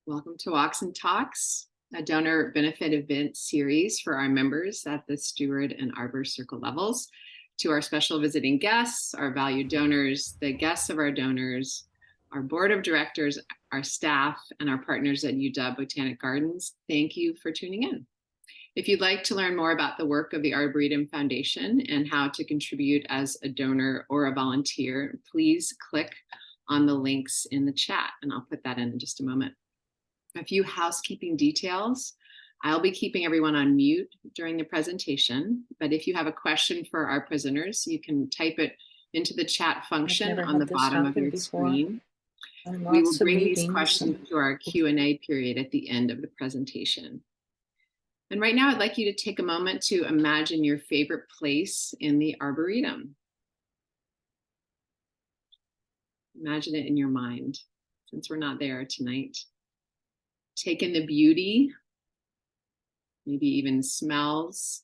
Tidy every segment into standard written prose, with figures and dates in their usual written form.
Welcome to Walks and Talks, a donor benefit event series for our members at the Steward and Arbor Circle levels. To our special visiting guests, our valued donors, the guests of our donors, our board of directors, our staff, and our partners at UW Botanic Gardens, thank you for tuning in. If you'd like to learn more about the work of the Arboretum Foundation and how to contribute as a donor or a volunteer, please click on the links in the chat, and I'll put that in just a moment. A few housekeeping details. I'll be keeping everyone on mute during the presentation, but if you have a question for our presenters, you can type it into the chat function on the bottom of your screen. We will bring these questions to our Q&A period at the end of the presentation. And right now, I'd like you to take a moment to imagine your favorite place in the Arboretum. Imagine it in your mind, since we're not there tonight. Take in the beauty, maybe even smells.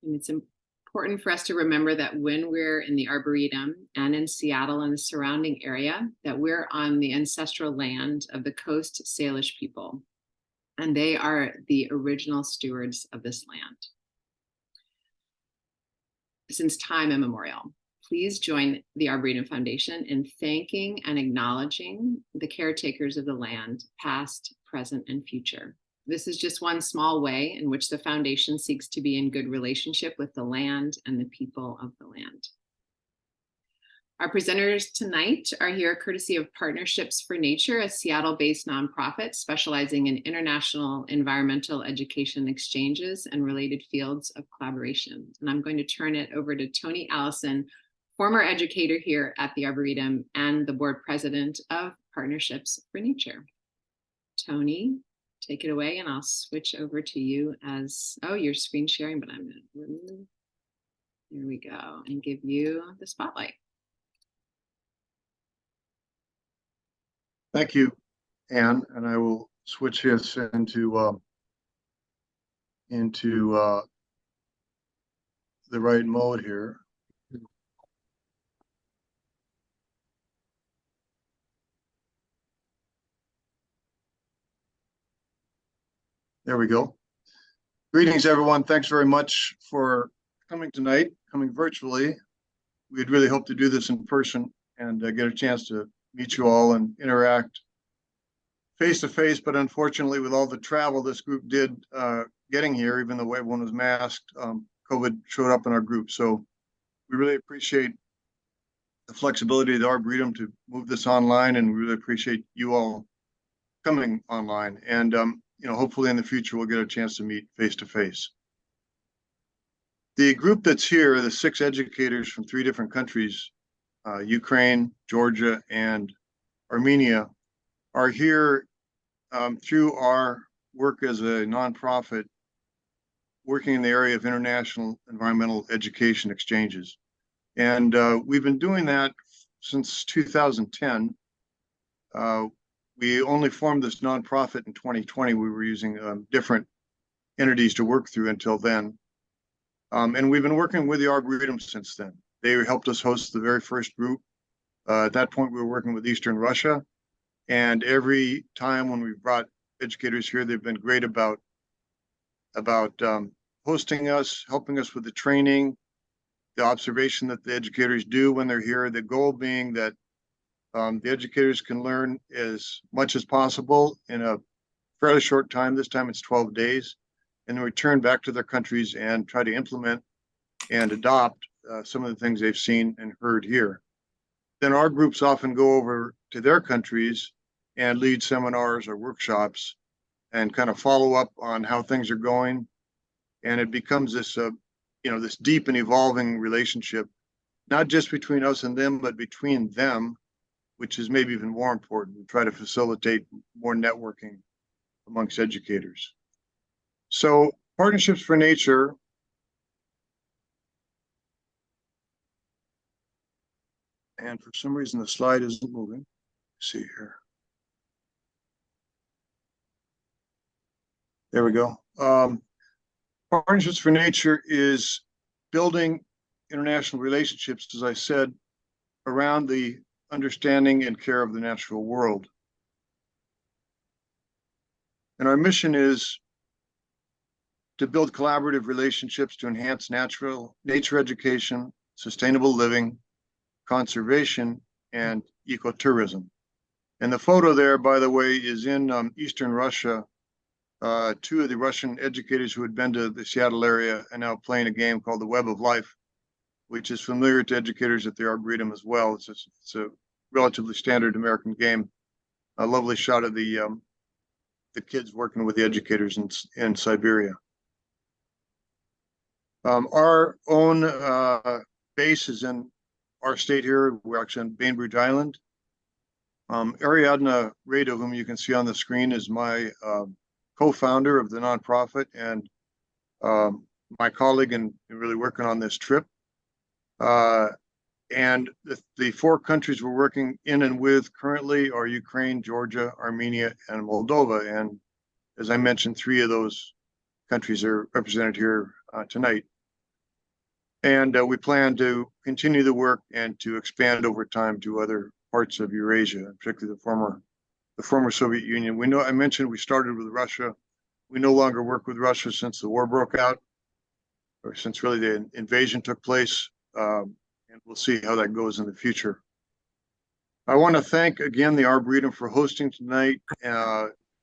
And it's important for us to remember that when we're in the Arboretum and in Seattle and the surrounding area, that we're on the ancestral land of the Coast Salish people. And they are the original stewards of this land since time immemorial. Please join the Arboretum Foundation in thanking and acknowledging the caretakers of the land, past, present, and future. This is just one small way in which the foundation seeks to be in good relationship with the land and the people of the land. Our presenters tonight are here courtesy of Partnerships for Nature, a Seattle-based nonprofit specializing in international environmental education exchanges and related fields of collaboration. And I'm going to turn it over to Tony Allison, former educator here at the Arboretum and the board president of Partnerships for Nature. Tony, take it away, and I'll switch over to you as, oh, you're screen sharing, but I'm gonna remove, there we go, and give you the spotlight. Thank you, Anne, and I will switch this into the right mode here. There we go. Greetings, everyone. Thanks very much for coming tonight, coming virtually. We'd really hoped to do this in person and get a chance to meet you all and interact face to face, but unfortunately, with all the travel this group did getting here, even though everyone was masked, COVID showed up in our group. So we really appreciate the flexibility of the Arboretum to move this online, and we really appreciate you all coming online. And you know, hopefully in the future we'll get a chance to meet face to face. The group that's here, the 6 educators from 3 different countries, Ukraine, Georgia, and Armenia, are here through our work as a nonprofit working in the area of international environmental education exchanges. And we've been doing that since 2010. We only formed this nonprofit in 2020. We were using different entities to work through until then. And we've been working with the Arboretum since then. They helped us host the very first group. At that point, we were working with Eastern Russia. And every time when we've brought educators here, they've been great about hosting us, helping us with the training, the observation that the educators do when they're here, the goal being that the educators can learn as much as possible in a fairly short time. This time it's 12 days, and then return back to their countries and try to implement and adopt some of the things they've seen and heard here. Then our groups often go over to their countries and lead seminars or workshops and kind of follow up on how things are going. And it becomes this, you know, this deep and evolving relationship, not just between us and them, but between them, which is maybe even more important. We try to facilitate more networking amongst educators. So Partnerships for Nature and for some reason the slide isn't moving. Let's see here. There we go. Partnerships for Nature is building international relationships, as I said, around the understanding and care of the natural world. And our mission is to build collaborative relationships to enhance nature education, sustainable living, conservation, and ecotourism. And the photo there, by the way, is in Eastern Russia. Two of the Russian educators who had been to the Seattle area are now playing a game called the Web of Life, which is familiar to educators at the Arboretum as well. It's a relatively standard American game. A lovely shot of the kids working with the educators in Siberia. Our own base is in our state here. We're actually on Bainbridge Island. Ariadna Rado, whom you can see on the screen, is my co-founder of the nonprofit and my colleague in really working on this trip. And the four countries we're working in and with currently are Ukraine, Georgia, Armenia, and Moldova. And as I mentioned, three of those countries are represented here tonight. And we plan to continue the work and to expand over time to other parts of Eurasia, particularly the former Soviet Union. We know, I mentioned we started with Russia. We no longer work with Russia since the war broke out, or since really the invasion took place. And we'll see how that goes in the future. I want to thank again the Arboretum for hosting tonight.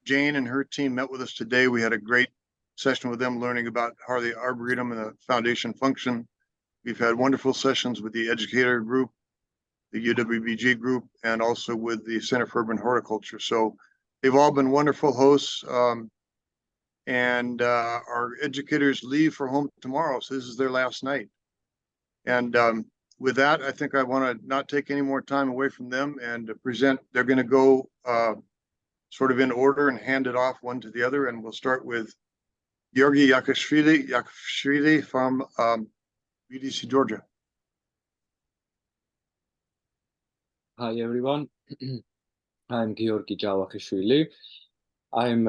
Jane and her team met with us today. We had a great session with them learning about how the Arboretum and the foundation function. We've had wonderful sessions with the educator group, the UWBG group, and also with the Center for Urban Horticulture. So they've all been wonderful hosts. And our educators leave for home tomorrow. So this is their last night. And with that, I think I want to not take any more time away from them and present. They're going to go sort of in order and hand it off one to the other. And we'll start with Georgi Yakashvili from BDC, Georgia. Hi, everyone. I'm Georgi Javakishvili. I'm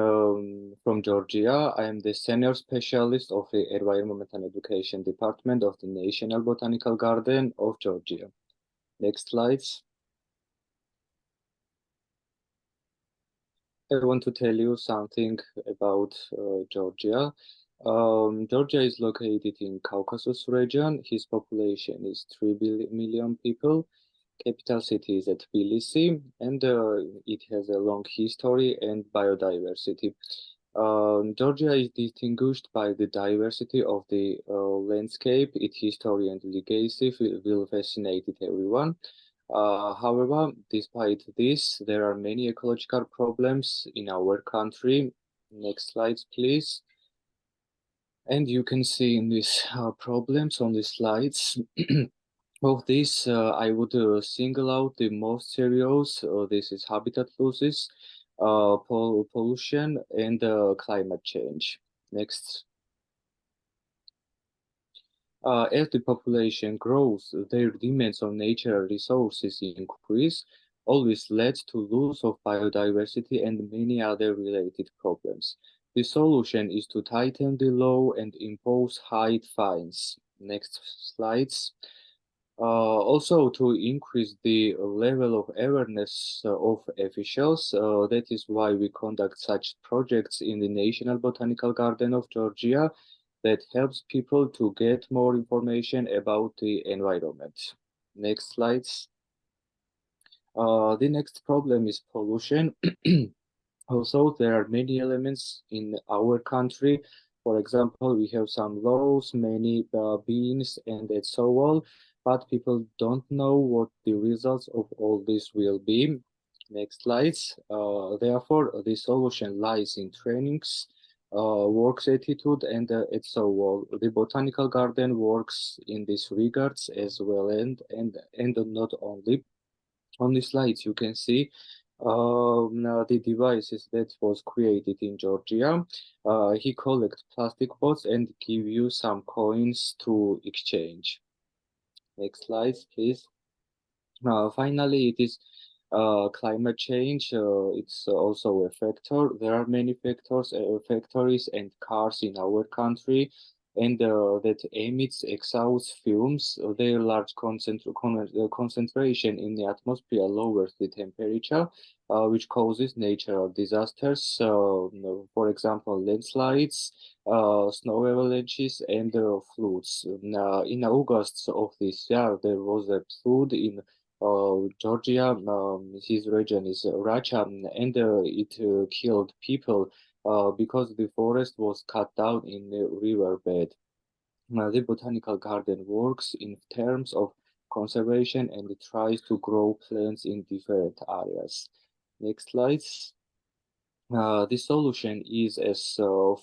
from Georgia. I am the senior specialist of the Environmental Education Department of the National Botanical Garden of Georgia. Next slides. I want to tell you something about Georgia. Georgia is located in Caucasus region. His population is 3 million people. Capital city is at Tbilisi, and it has a long history and biodiversity. Georgia is distinguished by the diversity of the landscape. Its history and legacy will fascinate everyone. However, despite this, there are many ecological problems in our country. Next slides, please. And you can see in these problems on the slides. Of this, I would single out the most serious. This is habitat losses, pollution, and climate change. Next. As the population grows, their demands on natural resources increase, always leads to loss of biodiversity and many other related problems. The solution is to tighten the law and impose high fines. Next slides. Also to increase the level of awareness of officials. That is why we conduct such projects in the National Botanical Garden of Georgia that helps people to get more information about the environment. Next slides. The next problem is pollution. Also, there are many elements in our country. For example, we have some laws, many beings, and so on, but people don't know what the results of all this will be. Next slides. Therefore, the solution lies in trainings, works attitude, and so on. The botanical garden works in this regards as well, and not only. On the slides, you can see the devices that was created in Georgia. He collect plastic pots and give you some coins to exchange. Next slides, please. Finally, it is climate change. It's also a factor. There are many factors, factories and cars in our country. and that emits exhaust fumes. Their large concentration in the atmosphere lowers the temperature, which causes natural disasters, for example, landslides, snow avalanches, and floods. In August of this year, there was a flood in Georgia. His region is Racha, and it killed people because the forest was cut down in the riverbed. The botanical garden works in terms of conservation and tries to grow plants in different areas. Next slides. The solution is as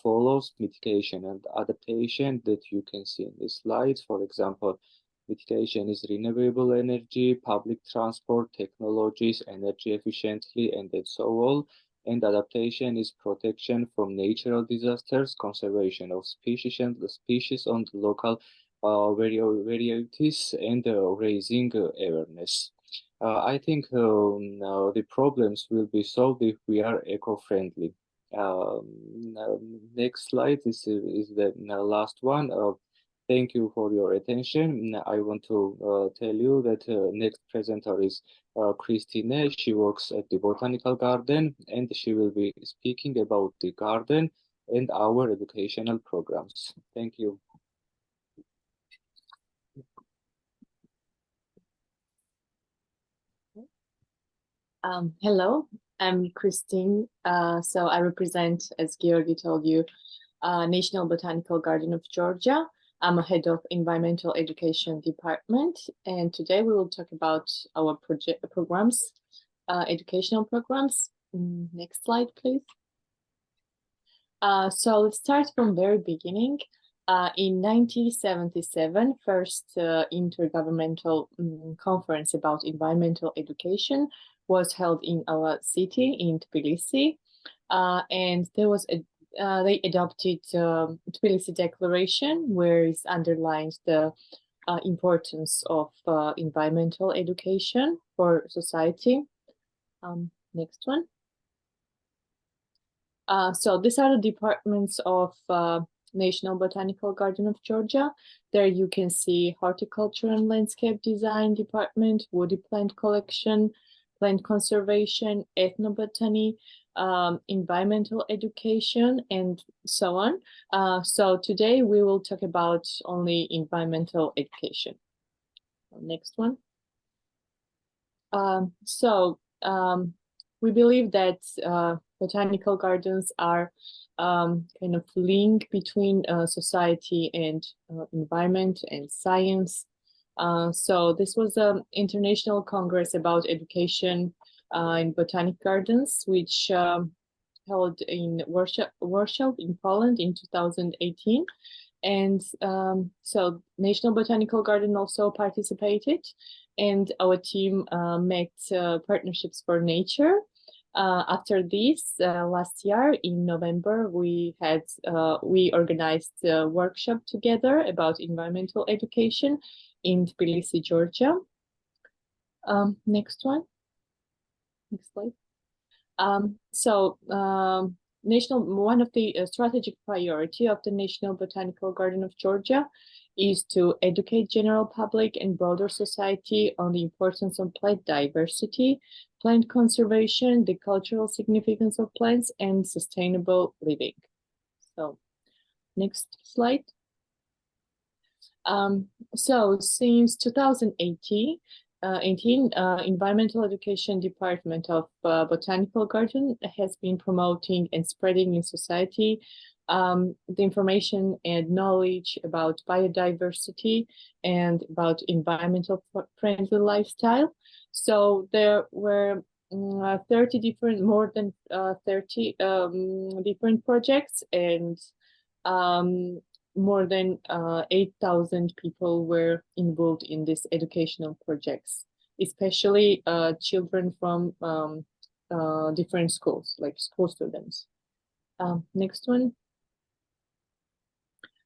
follows: mitigation and adaptation that you can see in the slides. For example, mitigation is renewable energy, public transport, technologies, energy efficiently, and so on. And adaptation is protection from natural disasters, conservation of species and the species on the local varieties, and raising awareness. I think the problems will be solved if we are eco-friendly. Next slide is the last one. Thank you for your attention. I want to tell you that next presenter is Christine. She works at the Botanical Garden, and she will be speaking about the garden and our educational programs. Thank you. Hello, I'm Christine. So I represent, as Georgi told you, National Botanical Garden of Georgia. I'm a head of Environmental Education Department, and today we will talk about our programs, educational programs. Next slide, please. So let's start from very beginning. In 1977, first intergovernmental conference about environmental education was held in our city in Tbilisi, and there was they adopted Tbilisi Declaration, where it underlines the importance of environmental education for society. Next one. So these are the departments of National Botanical Garden of Georgia. There you can see horticulture and landscape design department, woody plant collection, plant conservation, ethnobotany, environmental education, and so on. So today we will talk about only environmental education. Next one. We believe that botanical gardens are kind of link between society and environment and science. So this was an international congress about education in botanic gardens, which held in Warsaw in Poland in 2018. And so National Botanical Garden also participated, and our team met Partnerships for Nature. After this, last year in November, we organized a workshop together about environmental education in Tbilisi, Georgia. Next one. Next slide. One of the strategic priority of the National Botanical Garden of Georgia is to educate general public and broader society on the importance of plant diversity, plant conservation, the cultural significance of plants, and sustainable living. So, next slide. So since 2018, Environmental Education Department of Botanical Garden has been promoting and spreading in society the information and knowledge about biodiversity and about environmental friendly lifestyle. So there were 30 different, more than 30 different projects, and more than 8,000 people were involved in these educational projects, especially children from different schools, like school students. Next one.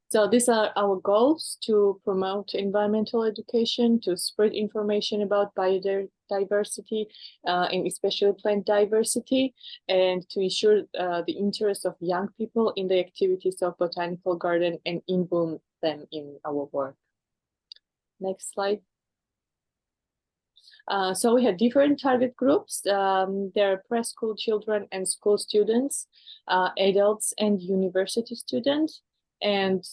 So these are our goals: to promote environmental education, to spread information about biodiversity, and especially plant diversity, and to ensure the interest of young people in the activities of botanical garden and involve them in our work. Next slide. So we have different target groups. There are preschool children and school students, adults and university students, and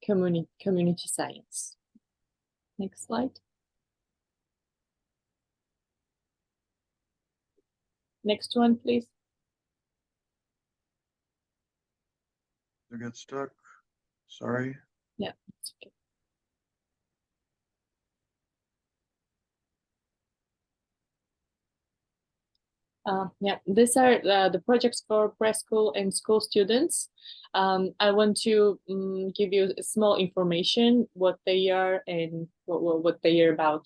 community science. Next slide. Next one, please. I got stuck. Sorry. Yeah, it's okay. Yeah, these are the projects for preschool and school students. I want to give you small information what they are and what they are about.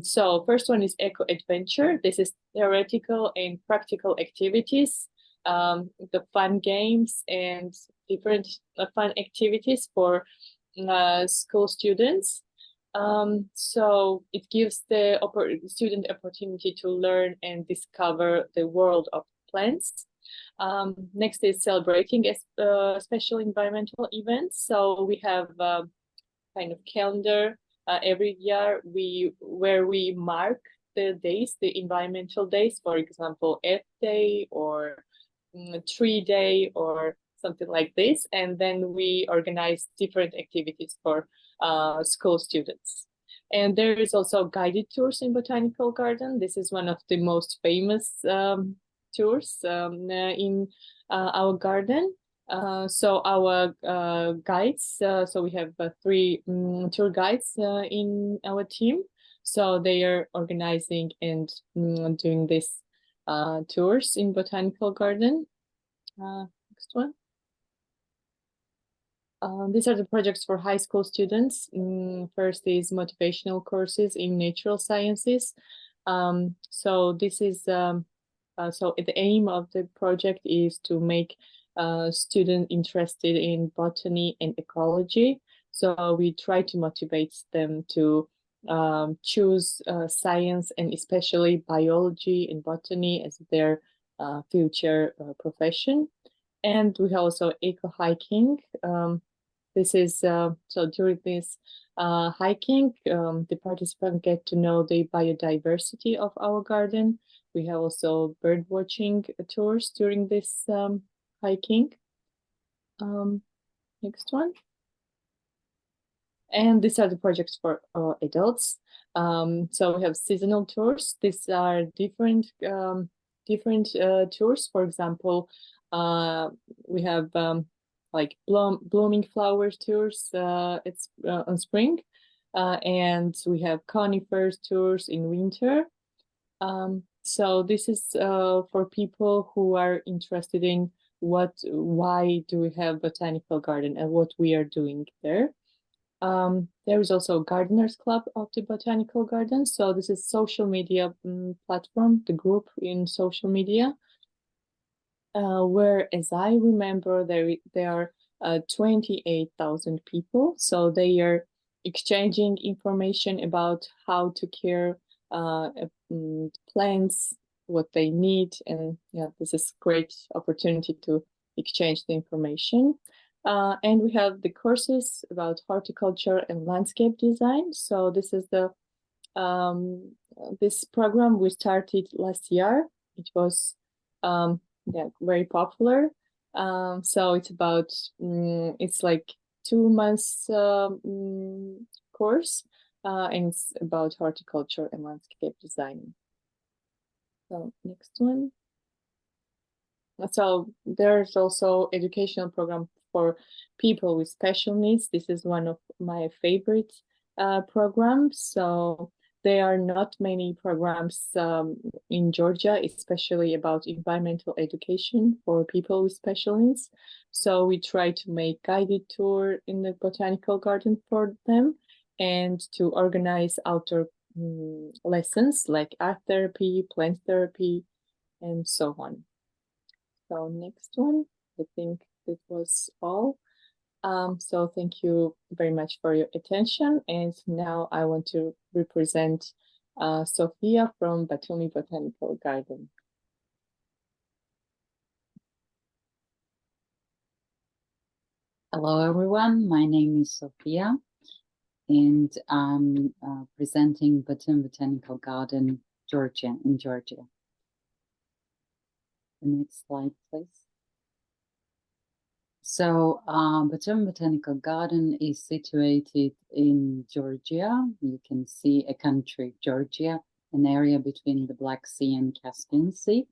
So first one is Eco Adventure. This is theoretical and practical activities, the fun games and different fun activities for school students. So it gives the student opportunity to learn and discover the world of plants. Next is celebrating special environmental events. So we have kind of calendar every year where we mark the days, the environmental days, for example, Earth Day or Tree Day or something like this. And then we organize different activities for school students. And there is also guided tours in Botanical Garden. This is one of the most famous tours in our garden. So our guides, so we have 3 tour guides in our team. So they are organizing and doing these tours in Botanical Garden. Next one. These are the projects for high school students. First is motivational courses in natural sciences. So this is so the aim of the project is to make students interested in botany and ecology. So we try to motivate them to choose science and especially biology and botany as their future profession. And we have also eco hiking. This is so during this hiking, the participants get to know the biodiversity of our garden. We have also bird watching tours during this hiking. Next one. And these are the projects for adults. So we have seasonal tours. These are different tours. For example, we have like blooming flower tours. It's on spring, and we have conifers tours in winter. So this is for people who are interested in why do we have botanical garden and what we are doing there. There is also Gardeners Club of the Botanical Garden. So this is social media platform, the group in social media, where, as I remember, there are 28,000 people. So they are exchanging information about how to care plants, what they need, and yeah, this is great opportunity to exchange the information. And we have the courses about horticulture and landscape design. So this is the this program we started last year. It was yeah, very popular. So it's about it's like 2 months course, and it's about horticulture and landscape design. So next one. So there's also educational program for people with special needs. This is one of my favorite programs. So there are not many programs in Georgia, especially about environmental education for people with special needs. So we try to make guided tour in the botanical garden for them and to organize outdoor lessons like art therapy, plant therapy, and so on. So next one, I think that was all. So thank you very much for your attention. And now I want to represent Sophia from Batumi Botanical Garden. Hello, everyone. My name is Sophia, and I'm presenting Batumi Botanical Garden, Georgia, in Georgia. The next slide, please. So, Batumi Botanical Garden is situated in Georgia. You can see a country, Georgia, an area between the Black Sea and Caspian Sea.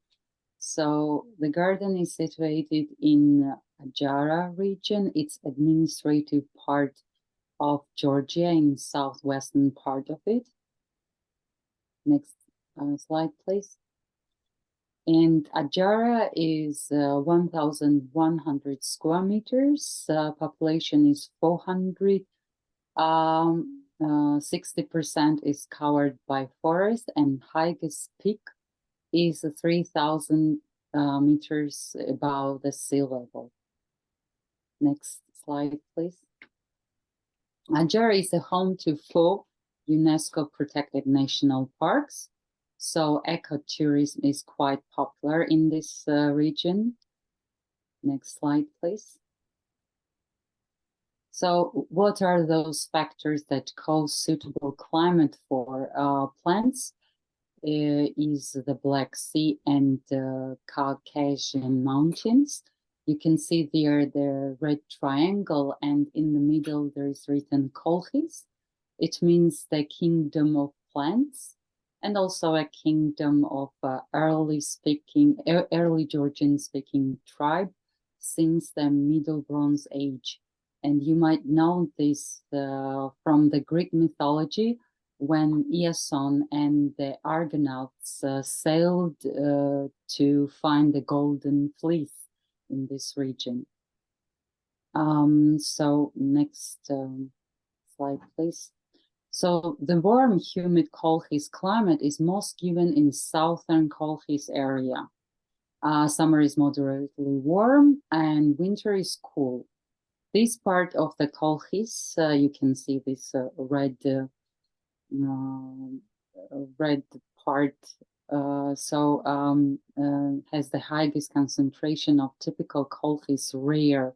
So the garden is situated in Ajara region. It's administrative part of Georgia in southwestern part of it. Next slide, please. And Ajara is 1,100 square meters. Population is 400. 60% is covered by forest, and highest peak is 3,000 meters above the sea level. Next slide, please. Ajara is a home to 4 UNESCO protected national parks. So ecotourism is quite popular in this region. Next slide, please. So what are those factors that cause suitable climate for plants? Is the Black Sea and Caucasian mountains. You can see there the red triangle, and in the middle there is written Kolchis. It means the kingdom of plants, and also a kingdom of early Georgian speaking tribe since the Middle Bronze Age. And you might know this from the Greek mythology, when Iason and the Argonauts sailed to find the golden fleece in this region. So next slide, please. So the warm, humid Kolchis climate is most given in southern Kolchis area. Summer is moderately warm and winter is cool. This part of the Kolchis, you can see this red part, has the highest concentration of typical Kolchis rare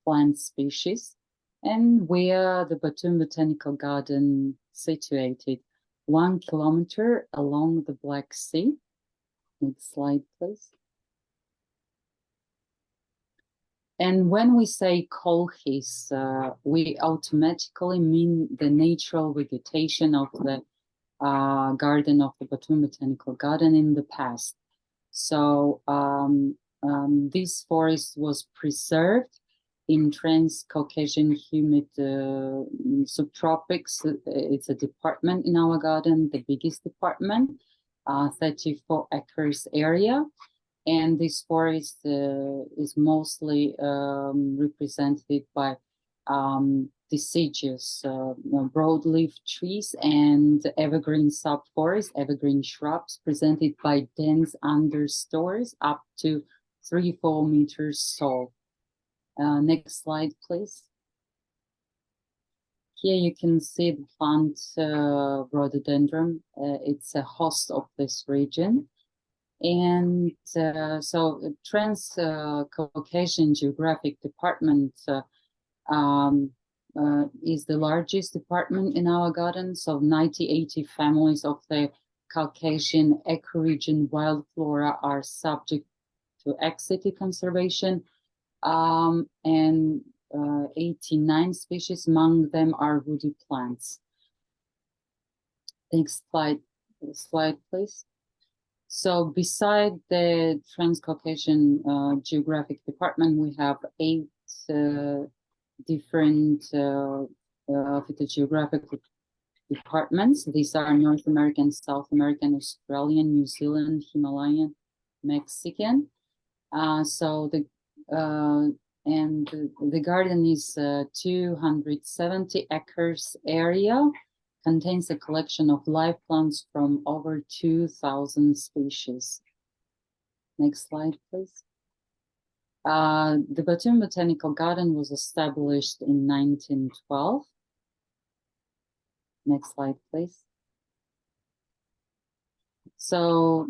plant species, and where the Batumi Botanical Garden situated 1 kilometer along the Black Sea. Next slide, please. And when we say Kolchis, we automatically mean the natural vegetation of the garden of the Batumi Botanical Garden in the past. So this forest was preserved in Trans-Caucasian humid subtropics. It's a department in our garden, the biggest department, 34 acres area. And this forest is mostly represented by deciduous broadleaf trees and evergreen subforest, evergreen shrubs presented by dense understories up to 3-4 meters tall. Next slide, please. Here you can see the plant rhododendron. It's a host of this region. And so Trans-Caucasian Geographic Department is the largest department in our garden. So 80 families of the Caucasian ecoregion wild flora are subject to ex-situ conservation, and 89 species among them are woody plants. Next slide, please. So beside the Trans-Caucasian Geographic Department, we have 8 different phytogeographic departments. These are North American, South American, Australian, New Zealand, Himalayan, Mexican. So the garden is 270 acres area, contains a collection of live plants from over 2,000 species. Next slide, please. The Botanical Garden was established in 1912. Next slide, please. So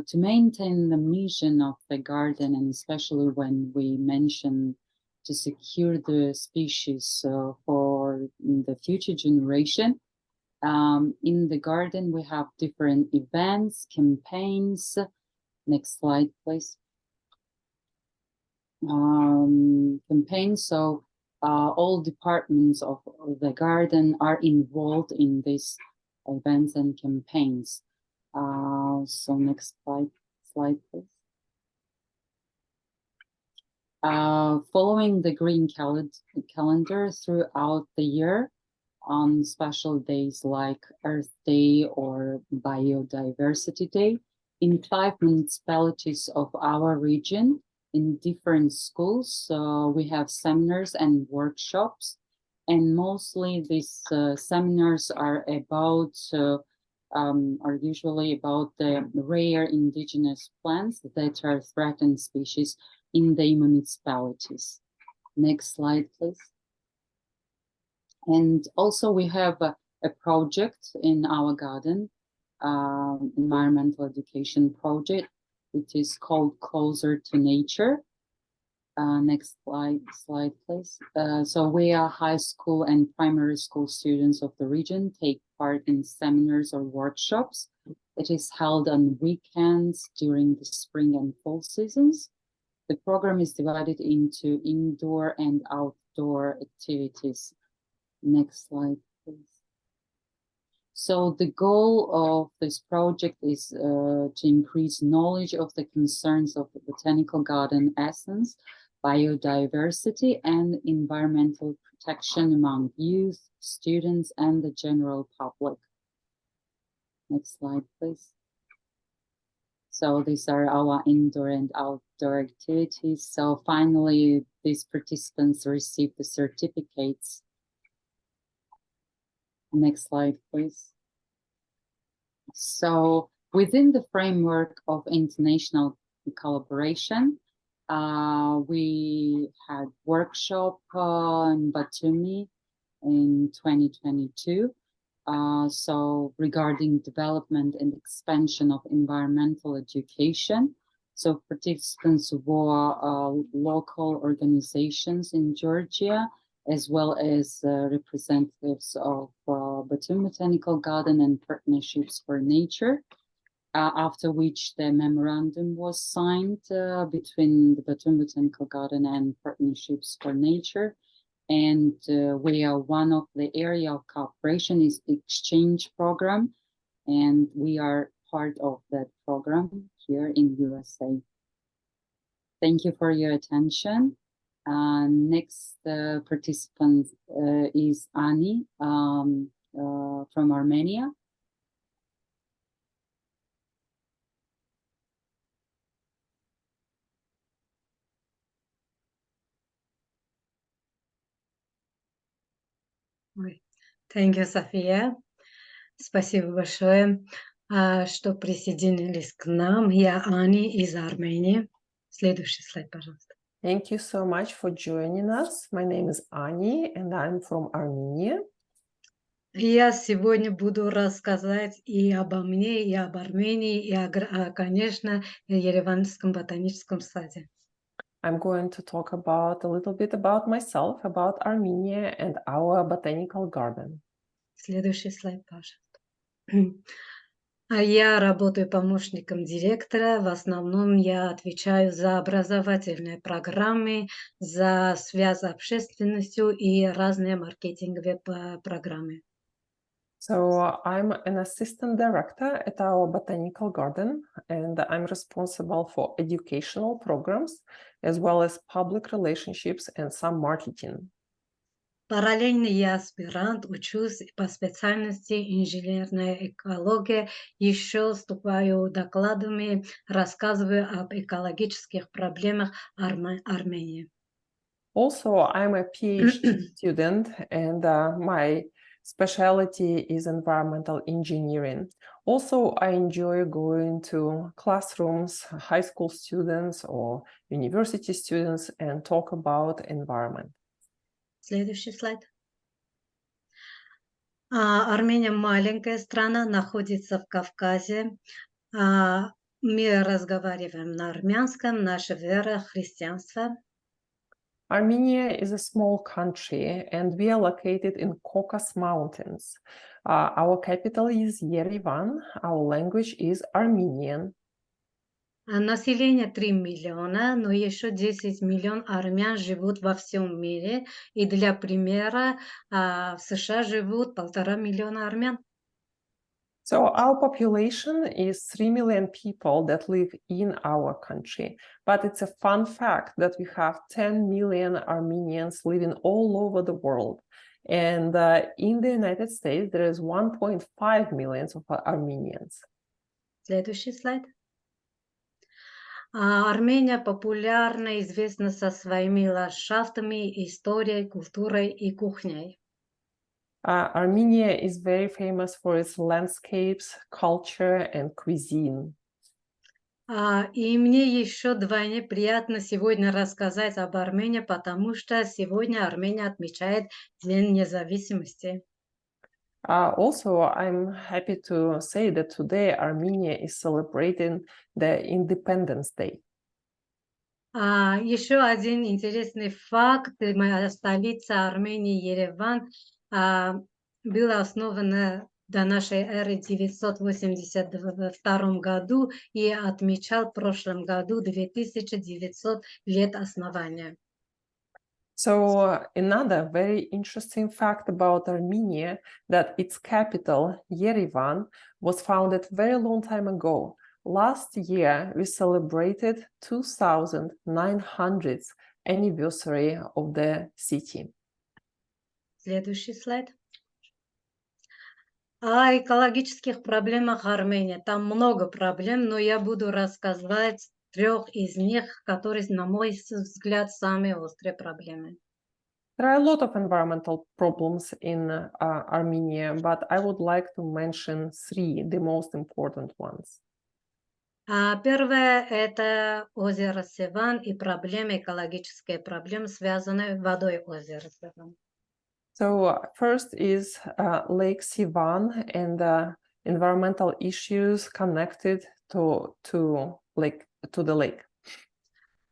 to maintain the mission of the garden, and especially when we mention to secure the species for the future generation, in the garden we have different events, campaigns. Next slide, please. Campaigns. So all departments of the garden are involved in these events and campaigns. So next slide, please. Following the green calendar throughout the year, on special days like Earth Day or Biodiversity Day, in 5 municipalities of our region, in different schools, we have seminars and workshops, and mostly these seminars are usually about the rare indigenous plants that are threatened species in the municipalities. Next slide, please. And also we have a project in our garden, environmental education project. It is called Closer to Nature. Next slide, please. So we are high school and primary school students of the region, take part in seminars or workshops. It is held on weekends during the spring and fall seasons. The program is divided into indoor and outdoor activities. Next slide, please. So the goal of this project is to increase knowledge of the concerns of the botanical garden essence, biodiversity, and environmental protection among youth, students, and the general public. Next slide, please. So these are our indoor and outdoor activities. So finally, these participants receive the certificates. Next slide, please. So within the framework of international collaboration, we had workshop in Batumi in 2022. So regarding development and expansion of environmental education. So participants were local organizations in Georgia, as well as representatives of Batumi Botanical Garden and Partnerships for Nature, after which the memorandum was signed between the Batumi Botanical Garden and Partnerships for Nature. And we are one of the area of cooperation is exchange program, and we are part of that program here in USA. Thank you for your attention. Next participant is Ani from Armenia. Thank you, София. Спасибо большое, что присоединились к нам. Я Ани из Армении. Следующий слайд, пожалуйста. Thank you so much for joining us. My name is Ani, and I'm from Armenia. Я сегодня буду рассказать и обо мне, и об Армении, и, конечно, Ереванском ботаническом саде. I'm going to talk about a little bit about myself, about Armenia and our botanical garden. Следующий слайд, пожалуйста. Я работаю помощником директора. В основном я отвечаю за образовательные программы, за связь с общественностью и разные маркетинговые программы. So I'm an assistant director at our botanical garden, and I'm responsible for educational programs, as well as public relationships and some marketing. Параллельно я аспирант, учусь по специальности инженерная экология, еще вступаю докладами, рассказываю об экологических проблемах Армении. Also, I'm a PhD student, and my specialty is environmental engineering. Also, I enjoy going to classrooms, high school students or university students and talk about environment. Следующий слайд. Армения маленькая страна, находится в Кавказе. Мы разговариваем на армянском, наша вера христианство. Armenia is a small country and we are located in Caucasus Mountains. Our capital is Yerevan. Our language is Armenian. Население 3 миллиона, но еще 10 миллионов армян живут во всем мире. И для примера, в США живут 1,5 миллиона армян. So our population is 3 million people that live in our country. But it's a fun fact that we have 10 million Armenians living all over the world. And in the United States, there is 1.5 million of Armenians. Следующий слайд. Армения популярна, известна со своими ландшафтами, историей, культурой и кухней. Armenia is very famous for its landscapes, culture, and cuisine. И мне еще вдвойне приятно сегодня рассказать об Армении, потому что сегодня Армения отмечает День независимости. Also, I'm happy to say that today Armenia is celebrating the Independence Day. Еще один интересный факт. Моя столица Армении, Ереван, была основана до нашей эры в 982 году и отмечал в прошлом году 2900 лет основания. So another very interesting fact about Armenia, that its capital, Yerevan, was founded very long time ago. Last year, we celebrated 2900th anniversary of the city. Следующий слайд. О экологических проблемах Армении. Там много проблем, но я буду рассказывать 3 из них, которые, на мой взгляд, самые острые проблемы. There are a lot of environmental problems in Armenia, but I would like to mention 3, the most important ones. Первое – это озеро Севан и экологические проблемы, связанные с водой озера Севан. So first is Lake Sivan and environmental issues connected to the lake.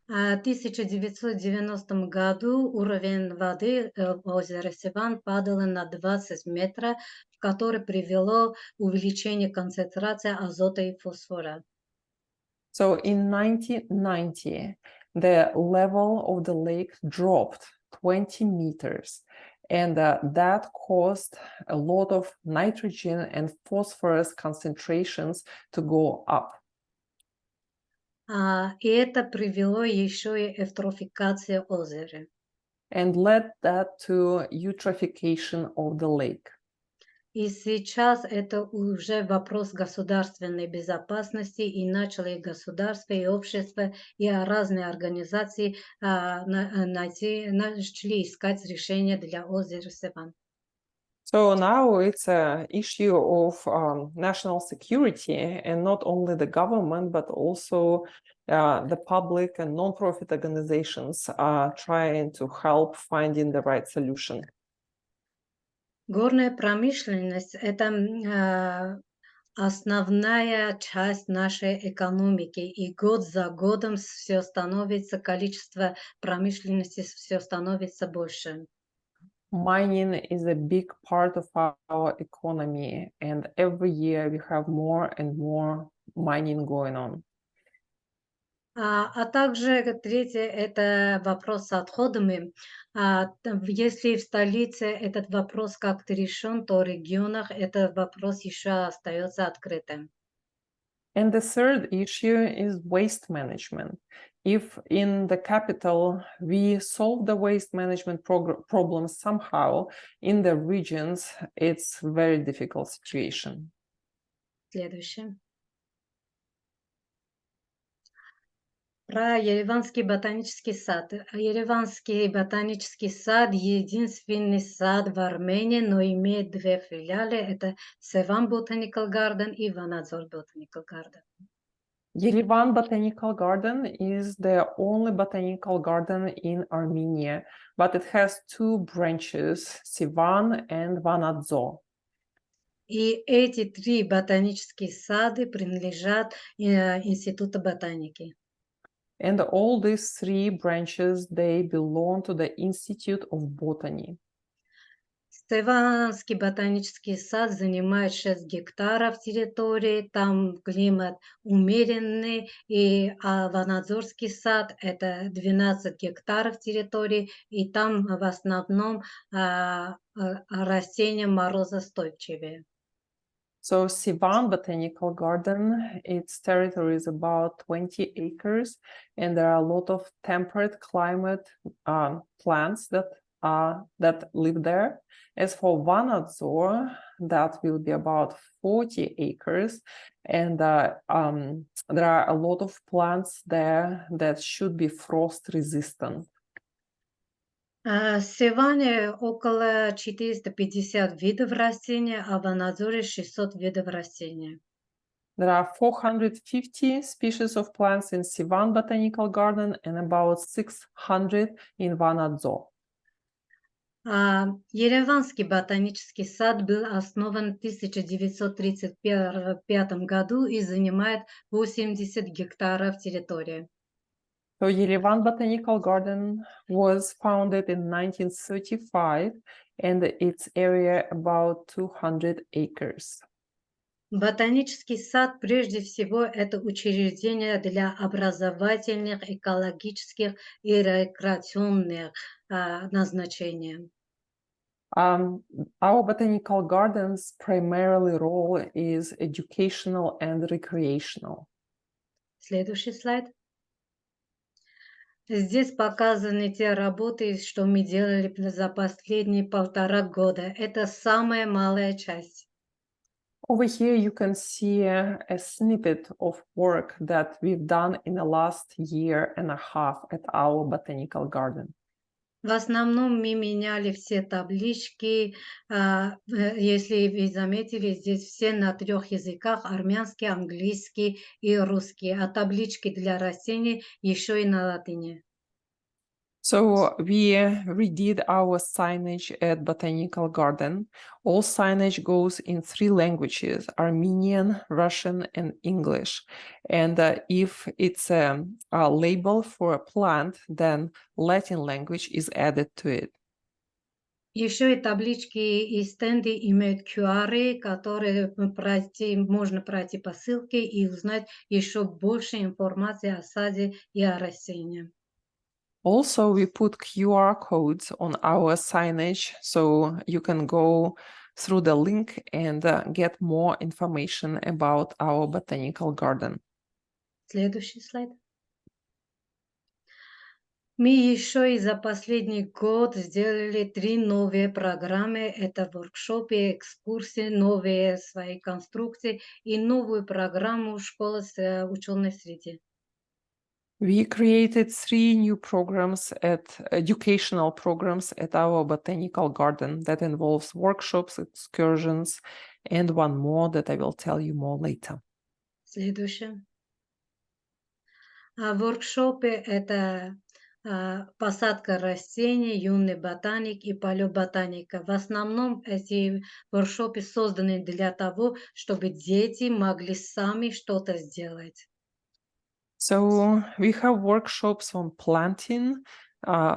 В 1990 году уровень воды озера Севан падал на 20 метров, которое привело к увеличению концентрации азота и фосфора. So in 1990, the level of the lake dropped 20 meters, and that caused a lot of nitrogen and phosphorus concentrations to go up. И это привело еще и эвтрофикации озера. And led that to eutrophication of the lake. И сейчас это уже вопрос государственной безопасности, и начали государство, и общество, и разные организации начали искать решение для озера Севан. So now it's an issue of national security, and not only the government, but also the public and non-profit organizations are trying to help finding the right solution. Горная промышленность – это основная часть нашей экономики, и год за годом все становится, количество промышленности все становится больше. Mining is a big part of our economy, and every year we have more and more mining going on. Также третье – это вопрос с отходами. Если в столице этот вопрос как-то решен, то в регионах этот вопрос еще остается открытым. And the third issue is waste management. If in the capital we solve the waste management problem somehow, in the regions it's a very difficult situation. Следующее. Про Ереванский ботанический сад. Ереванский ботанический сад — единственный сад в Армении, но имеет две филиалы. Это Sevan Botanical Garden и Vanadzor Botanical Garden. Yerevan Botanical Garden is the only botanical garden in Armenia, but it has two branches, Sivan and Vanadzor. И эти три ботанические сады принадлежат Институту ботаники. And all these three branches, they belong to the Institute of Botany. Стеванский ботанический сад занимает 6 гектаров территории, там климат умеренный, и Ванадзорский сад — это 12 гектаров территории, и там в основном растения морозостойчивые. So Sivan Botanical Garden, its territory is about 20 acres, and there are a lot of temperate climate plants that live there. As for Vanadzor, that will be about 40 acres, and there are a lot of plants there that should be frost resistant. В Севане около 450 видов растений, а в Ванадзоре 600 видов растений. There are 450 species of plants in Sivan Botanical Garden and about 600 in Vanadzor. Ереванский ботанический сад был основан в 1935 году и занимает 80 гектаров территории. So Yerevan Botanical Garden was founded in 1935 and its area about 200 acres. Ботанический сад прежде всего это учреждение для образовательных, экологических и рекреационных назначений. Our botanical gardens primarily role is educational and recreational. Следующий слайд. Здесь показаны те работы, что мы делали за последние 1,5 года. Это самая малая часть. Over here you can see a snippet of work that we've done in the last year and a half at our botanical garden. В основном мы меняли все таблички. Если вы заметили, здесь все на 3 языках: армянский, английский и русский, а таблички для растений еще и на латыни. So we redid our signage at Botanical Garden. All signage goes in 3 languages: Armenian, Russian, and English. And if it's a label for a plant, then Latin language is added to it. Еще и таблички и стенды имеют QR, которые можно пройти по ссылке и узнать еще больше информации о саде и о растениях. Also, we put QR codes on our signage, so you can go through the link and get more information about our botanical garden. Следующий слайд. Мы еще и за последний год сделали 3 новые программы. Это воркшопы, экскурсии, новые свои конструкции и новую программу школы с ученой среды. We created 3 new programs educational programs at our botanical garden that involves workshops, excursions, and one more that I will tell you more later. Следующее. Воркшопы — это посадка растений, юный ботаник и палеоботаника. В основном эти воркшопы созданы для того, чтобы дети могли сами что-то сделать. So we have workshops on planting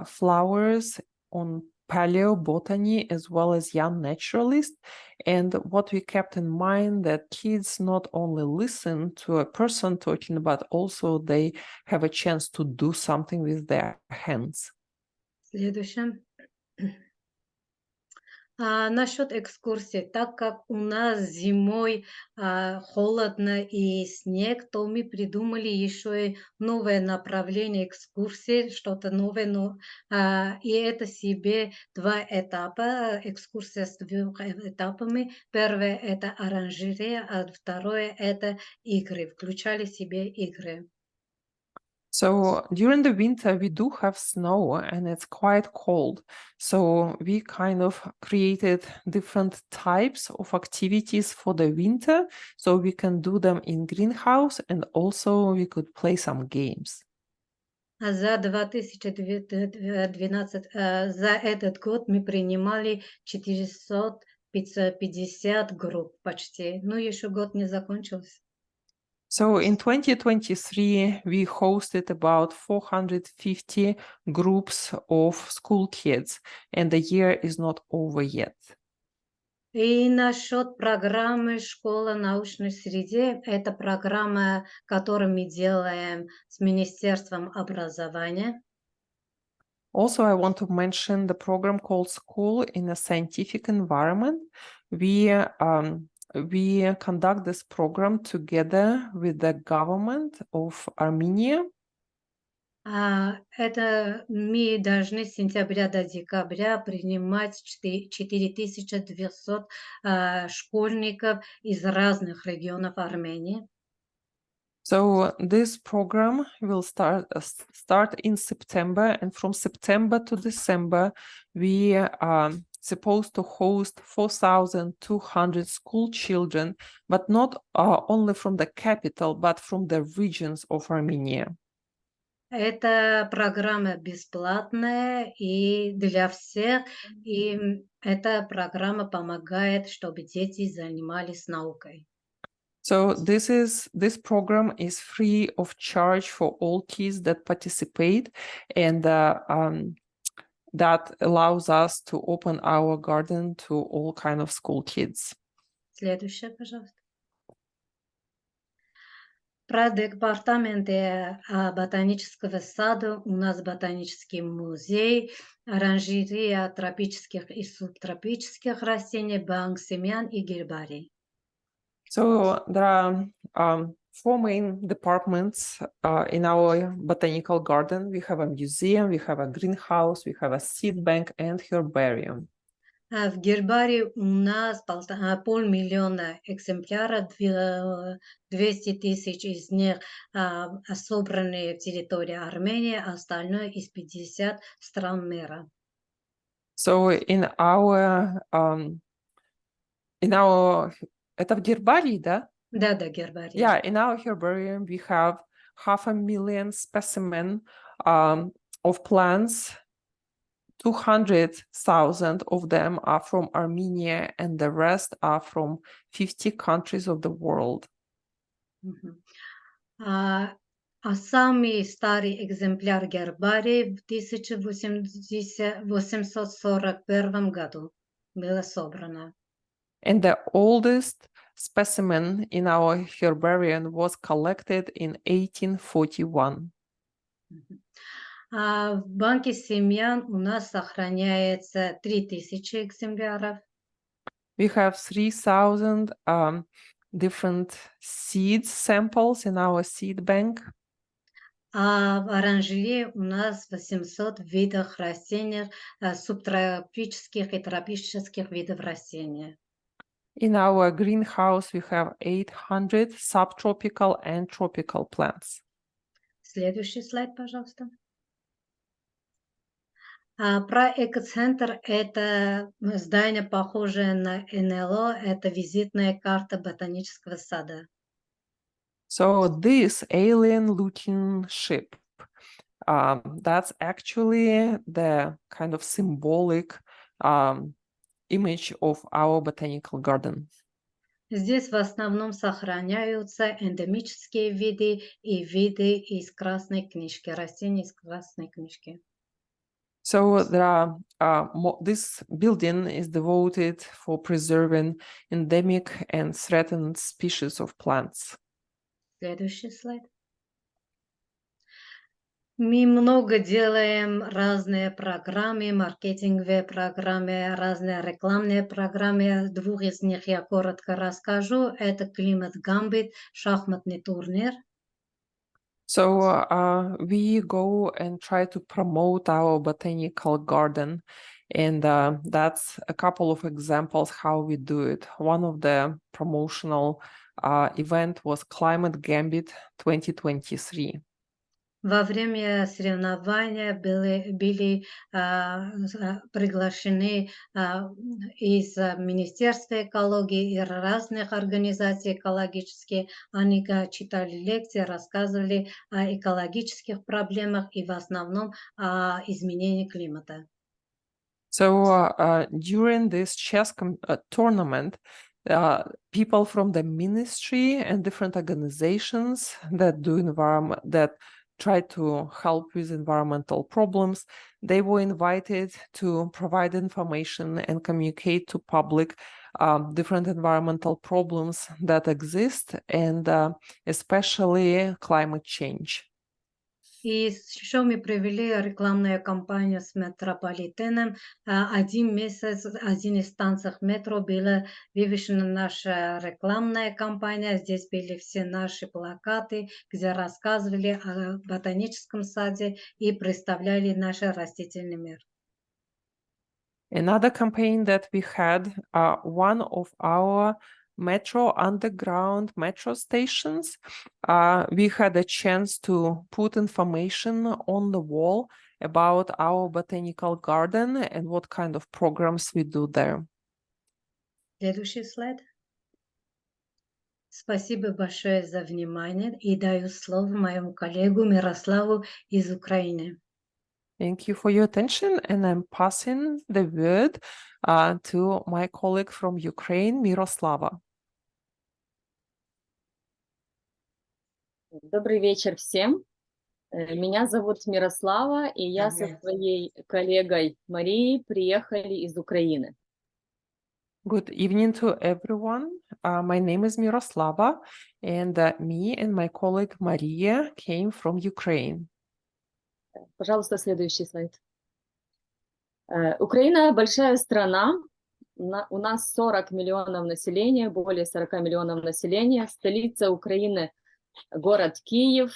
flowers, on paleobotany, as well as young naturalists. And what we kept in mind that kids not only listen to a person talking, but also they have a chance to do something with their hands. Следующее. Насчет экскурсий, так как у нас зимой холодно и снег, то мы придумали еще и новое направление экскурсий, что-то новое, и это себе 2 этапа, экскурсия с 2 этапами. Первое — это оранжерея, а второе — это игры, включали в себе игры. So during the winter, we do have snow and it's quite cold. So we kind of created different types of activities for the winter. So we can do them in greenhouse and also we could play some games. А за 2012, за этот год мы принимали 450 групп почти. Ну, еще год не закончился. So in 2023, we hosted about 450 groups of school kids, and the year is not over yet. И насчет программы «Школа научной среде» — это программа, которую мы делаем с Министерством образования. Also, I want to mention the program called School in a Scientific Environment. We conduct this program together with the government of Armenia. Это мы должны с сентября до декабря принимать 4200 школьников из разных регионов Армении. So this program will start in September, and from September to December, we are supposed to host 4,200 school children, but not only from the capital, but from the regions of Armenia. Эта программа бесплатная и для всех, и эта программа помогает, чтобы дети занимались наукой. So this program is free of charge for all kids that participate, and that allows us to open our garden to all kind of school kids. Следующее, пожалуйста. Про департаменте ботанического сада у нас ботанический музей, оранжерея тропических и субтропических растений, банк семян и гербарий. So there are 4 main departments in our botanical garden. We have a museum, we have a greenhouse, we have a seed bank and herbarium. В гербарии у нас 500 000 экземпляров, 200 тысяч из них собраны в территории Армении, а остальное из 50 стран мира. So in our это в гербарии, да? Да, гербарий. Yeah, in our herbarium we have 500,000 specimens of plants. 200,000 of them are from Armenia, and the rest are from 50 countries of the world. Самый старый экземпляр гербария в 1841 году было собрано. And the oldest specimen in our herbarium was collected in 1841. В банке семян у нас сохраняется 3000 экземпляров. We have 3,000 different seeds samples in our seed bank. А в оранжерее у нас 800 видов растений, субтропических и тропических видов растений. In our greenhouse, we have 800 subtropical and tropical plants. Следующий слайд, пожалуйста. Про экоцентр — это здание, похожее на НЛО, это визитная карта ботанического сада. So this alien-looking ship, that's actually the kind of symbolic image of our botanical garden. Здесь в основном сохраняются эндемические виды и виды из Красной книжки, растения из Красной книжки. So there are this building is devoted for preserving endemic and threatened species of plants. Следующий слайд. Мы много делаем разные программы, маркетинговые программы, разные рекламные программы. Двух из них я коротко расскажу. Это «Климат Гамбит», шахматный турнир. So we go and try to promote our botanical garden, and that's a couple of examples how we do it. One of the promotional event was Climate Gambit 2023. Во время соревнования были приглашены из Министерства экологии и разных организаций экологических. Они читали лекции, рассказывали о экологических проблемах и в основном о изменении климата. So during this chess tournament, people from the ministry and different organizations that do that try to help with environmental problems, they were invited to provide information and communicate to public different environmental problems that exist, and especially climate change. И еще мы провели рекламную кампанию с метрополитеном. Один месяц, один из станций метро была вывешена наша рекламная кампания. Здесь были все наши плакаты, где рассказывали о ботаническом саде и представляли наш растительный мир. Another campaign that we had, one of our metro underground metro stations, we had a chance to put information on the wall about our botanical garden and what kind of programs we do there. Следующий слайд. Спасибо большое за внимание и даю слово моему коллегу Мирославу из Украины. Thank you for your attention, and I'm passing the word to my colleague from Ukraine, Miroslava. Добрый вечер всем. Меня зовут Мирослава, и я со своей коллегой Марией приехали из Украины. Good evening to everyone. My name is Miroslava, and me and my colleague Maria came from Ukraine. Пожалуйста, следующий слайд. Украина большая страна. У нас 40 миллионов населения, более 40 миллионов населения. Столица Украины – город Киев.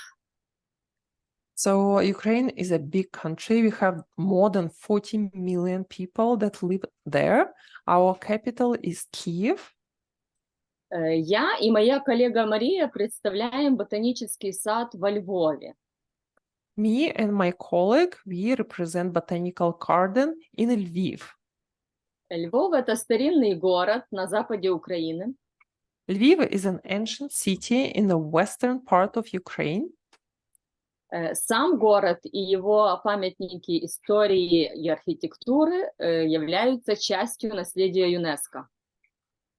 So Ukraine is a big country. We have more than 40 million people that live there. Our capital is Kyiv. Я и моя коллега Мария представляем ботанический сад во Львове. Me and my colleague, we represent Botanical Garden in Lviv. Львов – это старинный город на западе Украины. Lviv is an ancient city in the western part of Ukraine. Сам город и его памятники истории и архитектуры являются частью наследия ЮНЕСКО.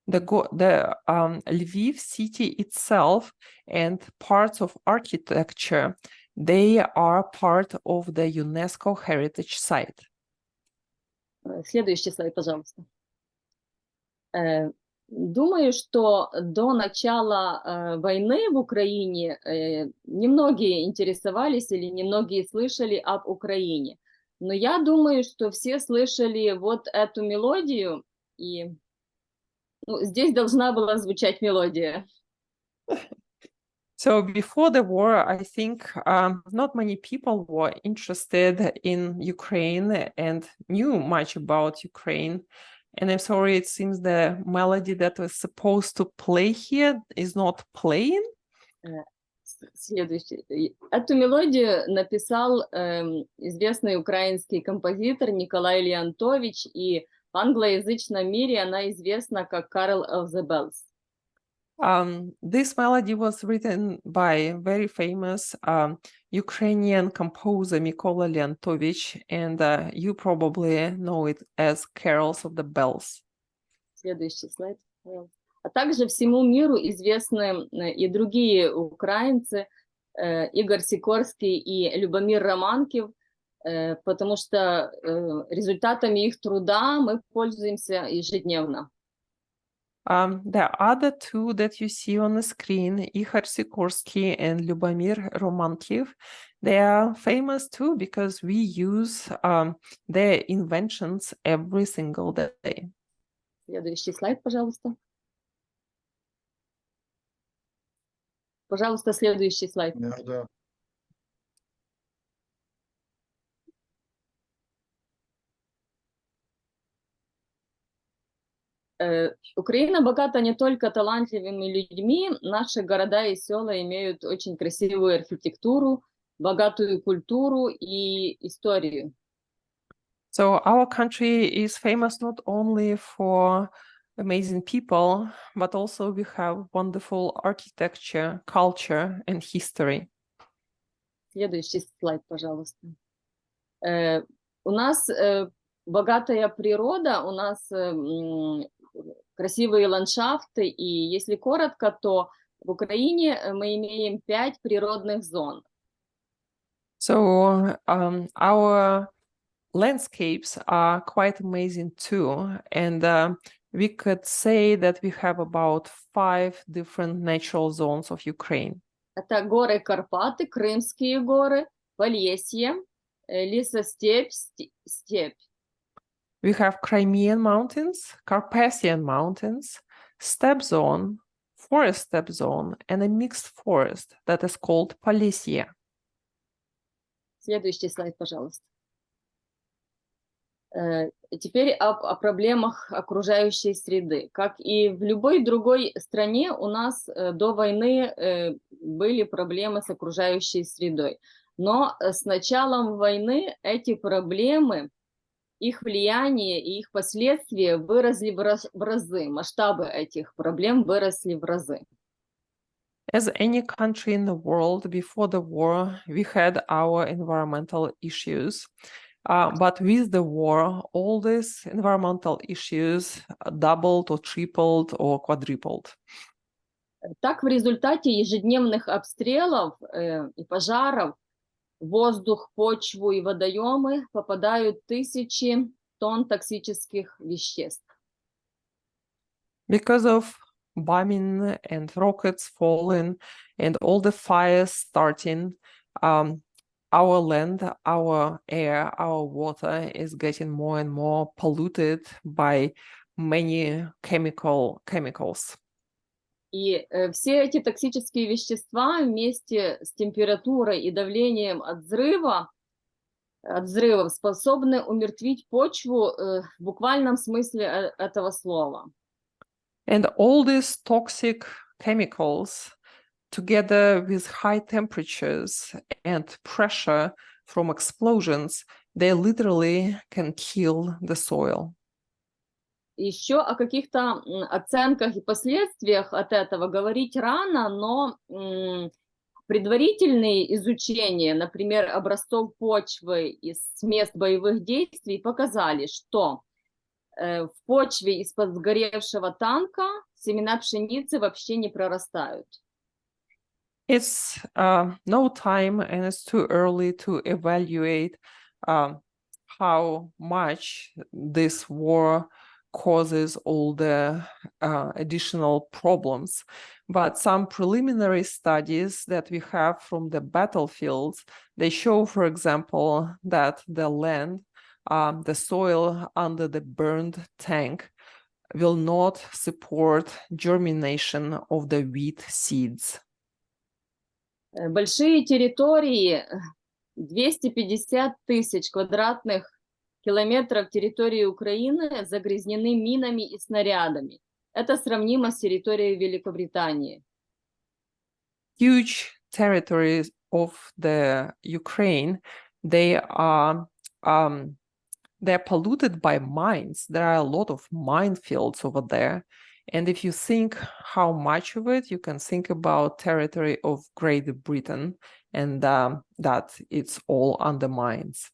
Lviv city itself and parts of architecture, they are part of the UNESCO heritage site. Следующий слайд, пожалуйста. Думаю, что до начала войны в Украине немногие интересовались или немногие слышали об Украине. Но я думаю, что все слышали вот эту мелодию, и здесь должна была звучать мелодия. So before the war, I think not many people were interested in Ukraine and knew much about Ukraine. And I'm sorry, it seems the melody that was supposed to play here is not playing. Следующий. Эту мелодию написал известный украинский композитор Николай Леонтович, и в англоязычном мире она известна как Carol of the Bells. This melody was written by very famous Ukrainian composer Mykola Leontovich, and you probably know it as Carols of the Bells. Следующий слайд. А также всему миру известны и другие украинцы, Игорь Сикорский и Любомир Романкив, потому что результатами их труда мы пользуемся ежедневно. The other two that you see on the screen, Igor Sikorsky and Lyubomir Romankiv, they are famous too because we use their inventions every single day. Следующий слайд, пожалуйста. Пожалуйста, следующий слайд. Да. Украина богата не только талантливыми людьми, наши города и села имеют очень красивую архитектуру, богатую культуру и историю. So our country is famous not only for amazing people, but also we have wonderful architecture, culture, and history. Следующий слайд, пожалуйста. У нас богатая природа, у нас красивые ландшафты, и если коротко, то в Украине мы имеем 5 природных зон. So our landscapes are quite amazing too, and we could say that we have about 5 different natural zones of Ukraine. Это горы Карпаты, Крымские горы, Полесье, лесостепь, степь. We have Crimean Mountains, Carpathian Mountains, steppe zone, forest steppe zone, and a mixed forest that is called Polesье. Следующий слайд, пожалуйста. Теперь о проблемах окружающей среды. Как и в любой другой стране, у нас до войны были проблемы с окружающей средой. Но с началом войны эти проблемы, их влияние и их последствия выросли в разы. Масштабы этих проблем выросли в разы. As any country in the world, before the war, we had our environmental issues. But with the war, all these environmental issues doubled or tripled or quadrupled. Так, в результате ежедневных обстрелов и пожаров в воздух, почву и водоемы попадают тысячи тонн токсических веществ. Because of bombing and rockets falling and all the fires starting, our land, our air, our water is getting more and more polluted by many chemicals. И все эти токсические вещества вместе с температурой и давлением от взрывов способны умертвить почву в буквальном смысле этого слова. And all these toxic chemicals, together with high temperatures and pressure from explosions, they literally can kill the soil. Еще о каких-то оценках и последствиях от этого говорить рано, но предварительные изучения, например, образцов почвы из мест боевых действий, показали, что в почве из-под сгоревшего танка семена пшеницы вообще не прорастают. It's no time and it's too early to evaluate how much this war causes all the additional problems. But some preliminary studies that we have from the battlefields, they show, for example, that the land, the soil under the burned tank will not support germination of the wheat seeds. Большие территории, 250 тысяч квадратных километров территории Украины загрязнены минами и снарядами. Это сравнимо с территорией Великобритании. Huge territories of the Ukraine, they are polluted by mines. There are a lot of minefields over there. And if you think how much of it, you can think about territory of Great Britain and that it's all under mines.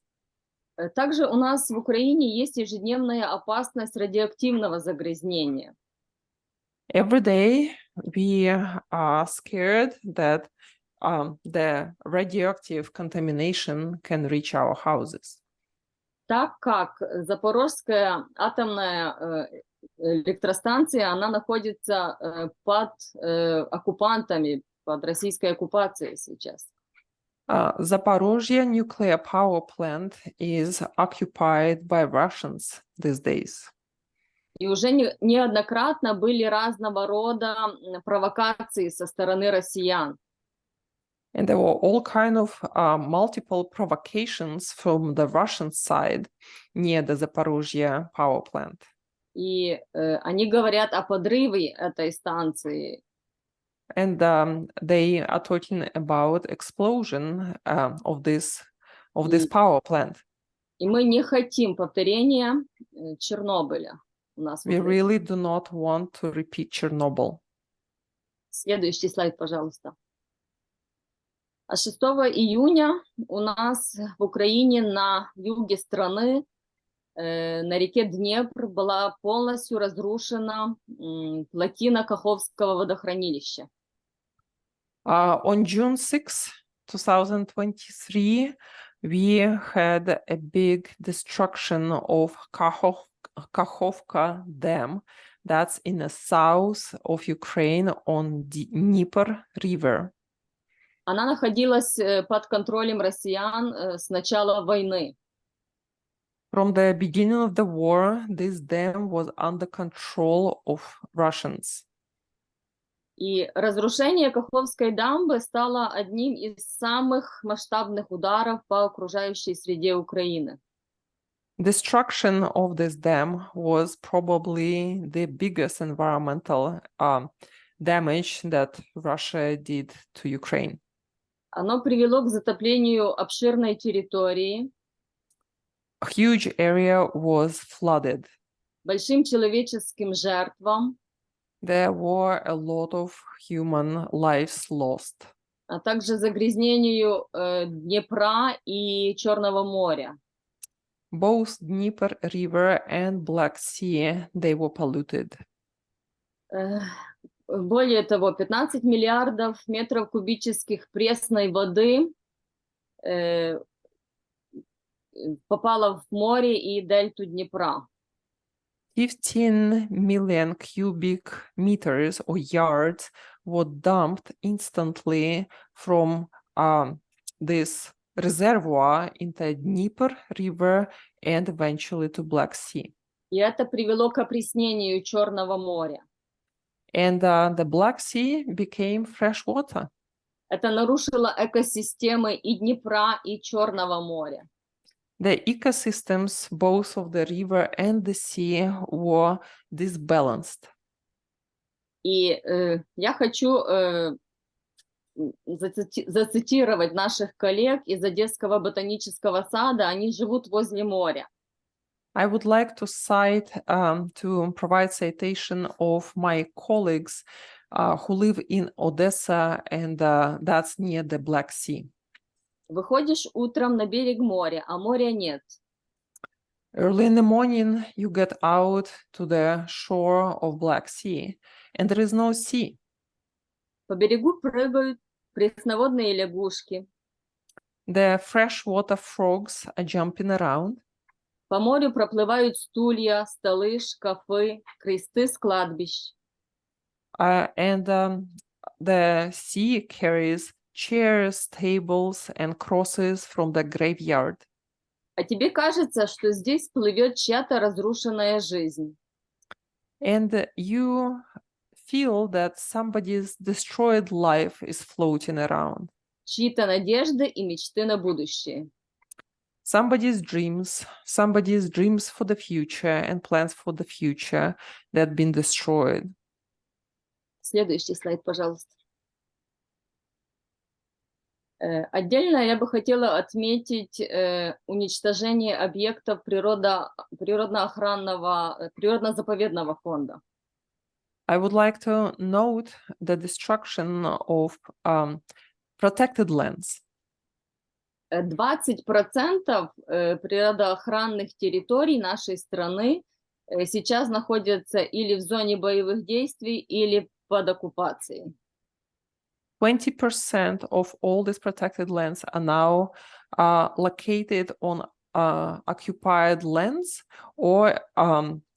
Также у нас в Украине есть ежедневная опасность радиоактивного загрязнения. Every day we are scared that the radioactive contamination can reach our houses. Так как Запорожская атомная электростанция, она находится под оккупантами, под российской оккупацией сейчас. Zaporozhye nuclear power plant is occupied by Russians these days. И уже неоднократно были разного рода провокации со стороны россиян. And there were all kind of multiple provocations from the Russian side near the Zaporozhye power plant. И они говорят о подрыве этой станции. And they are talking about explosion of this power plant. И мы не хотим повторения Чернобыля у нас в We Украине. really do not want to repeat Chernobyl. Следующий слайд, пожалуйста. А 6 июня у нас в Украине на юге страны на реке Днепр была полностью разрушена плотина Каховского водохранилища. On June 6, 2023, we had a big destruction of Kakhovka Dam. That's in the south of Ukraine on Dnieper River. Она находилась под контролем россиян с начала войны. From the beginning of the war, this dam was under control of Russians. И разрушение Каховской дамбы стало одним из самых масштабных ударов по окружающей среде Украины. Destruction of this dam was probably the biggest environmental damage that Russia did to Ukraine. Оно привело к затоплению обширной территории, A huge area was flooded. большим человеческим жертвам, There were a lot of human lives lost, а также загрязнению Днепра и Черного моря. both Dnieper River and Black Sea, they were polluted. Более того, 15 миллиардов метров кубических пресной воды попало в море и дельту Днепра. 15 million cubic meters or yards were dumped instantly from this reservoir into Dnieper River and eventually to Black Sea. И это привело к опреснению Черного моря. And the Black Sea became fresh water. Это нарушило экосистемы и Днепра, и Черного моря. The ecosystems, both of the river and the sea, were disbalanced. И я хочу зацитировать наших коллег из Одесского ботанического сада. Они живут возле моря. I would like to cite, to provide citation of my colleagues who live in Odessa, and that's near the Black Sea. Выходишь утром на берег моря, а моря нет. Early in the morning, you get out to the shore of Black Sea, and there is no sea. По берегу прыгают пресноводные лягушки. The freshwater frogs are jumping around. По морю проплывают стулья, столы, шкафы, кресты с кладбищ. And the sea carries chairs, tables, and crosses from the graveyard. А тебе кажется, что здесь плывет чья-то разрушенная жизнь. And you feel that somebody's destroyed life is floating around. Чьи-то надежды и мечты на будущее. Somebody's dreams for the future and plans for the future that have been destroyed. Следующий слайд, пожалуйста. Отдельно я бы хотела отметить уничтожение объектов природно-заповедного фонда. I would like to note the destruction of protected lands. 20% природоохранных территорий нашей страны сейчас находятся или в зоне боевых действий, или под оккупацией. 20% of all these protected lands are now located on occupied lands, or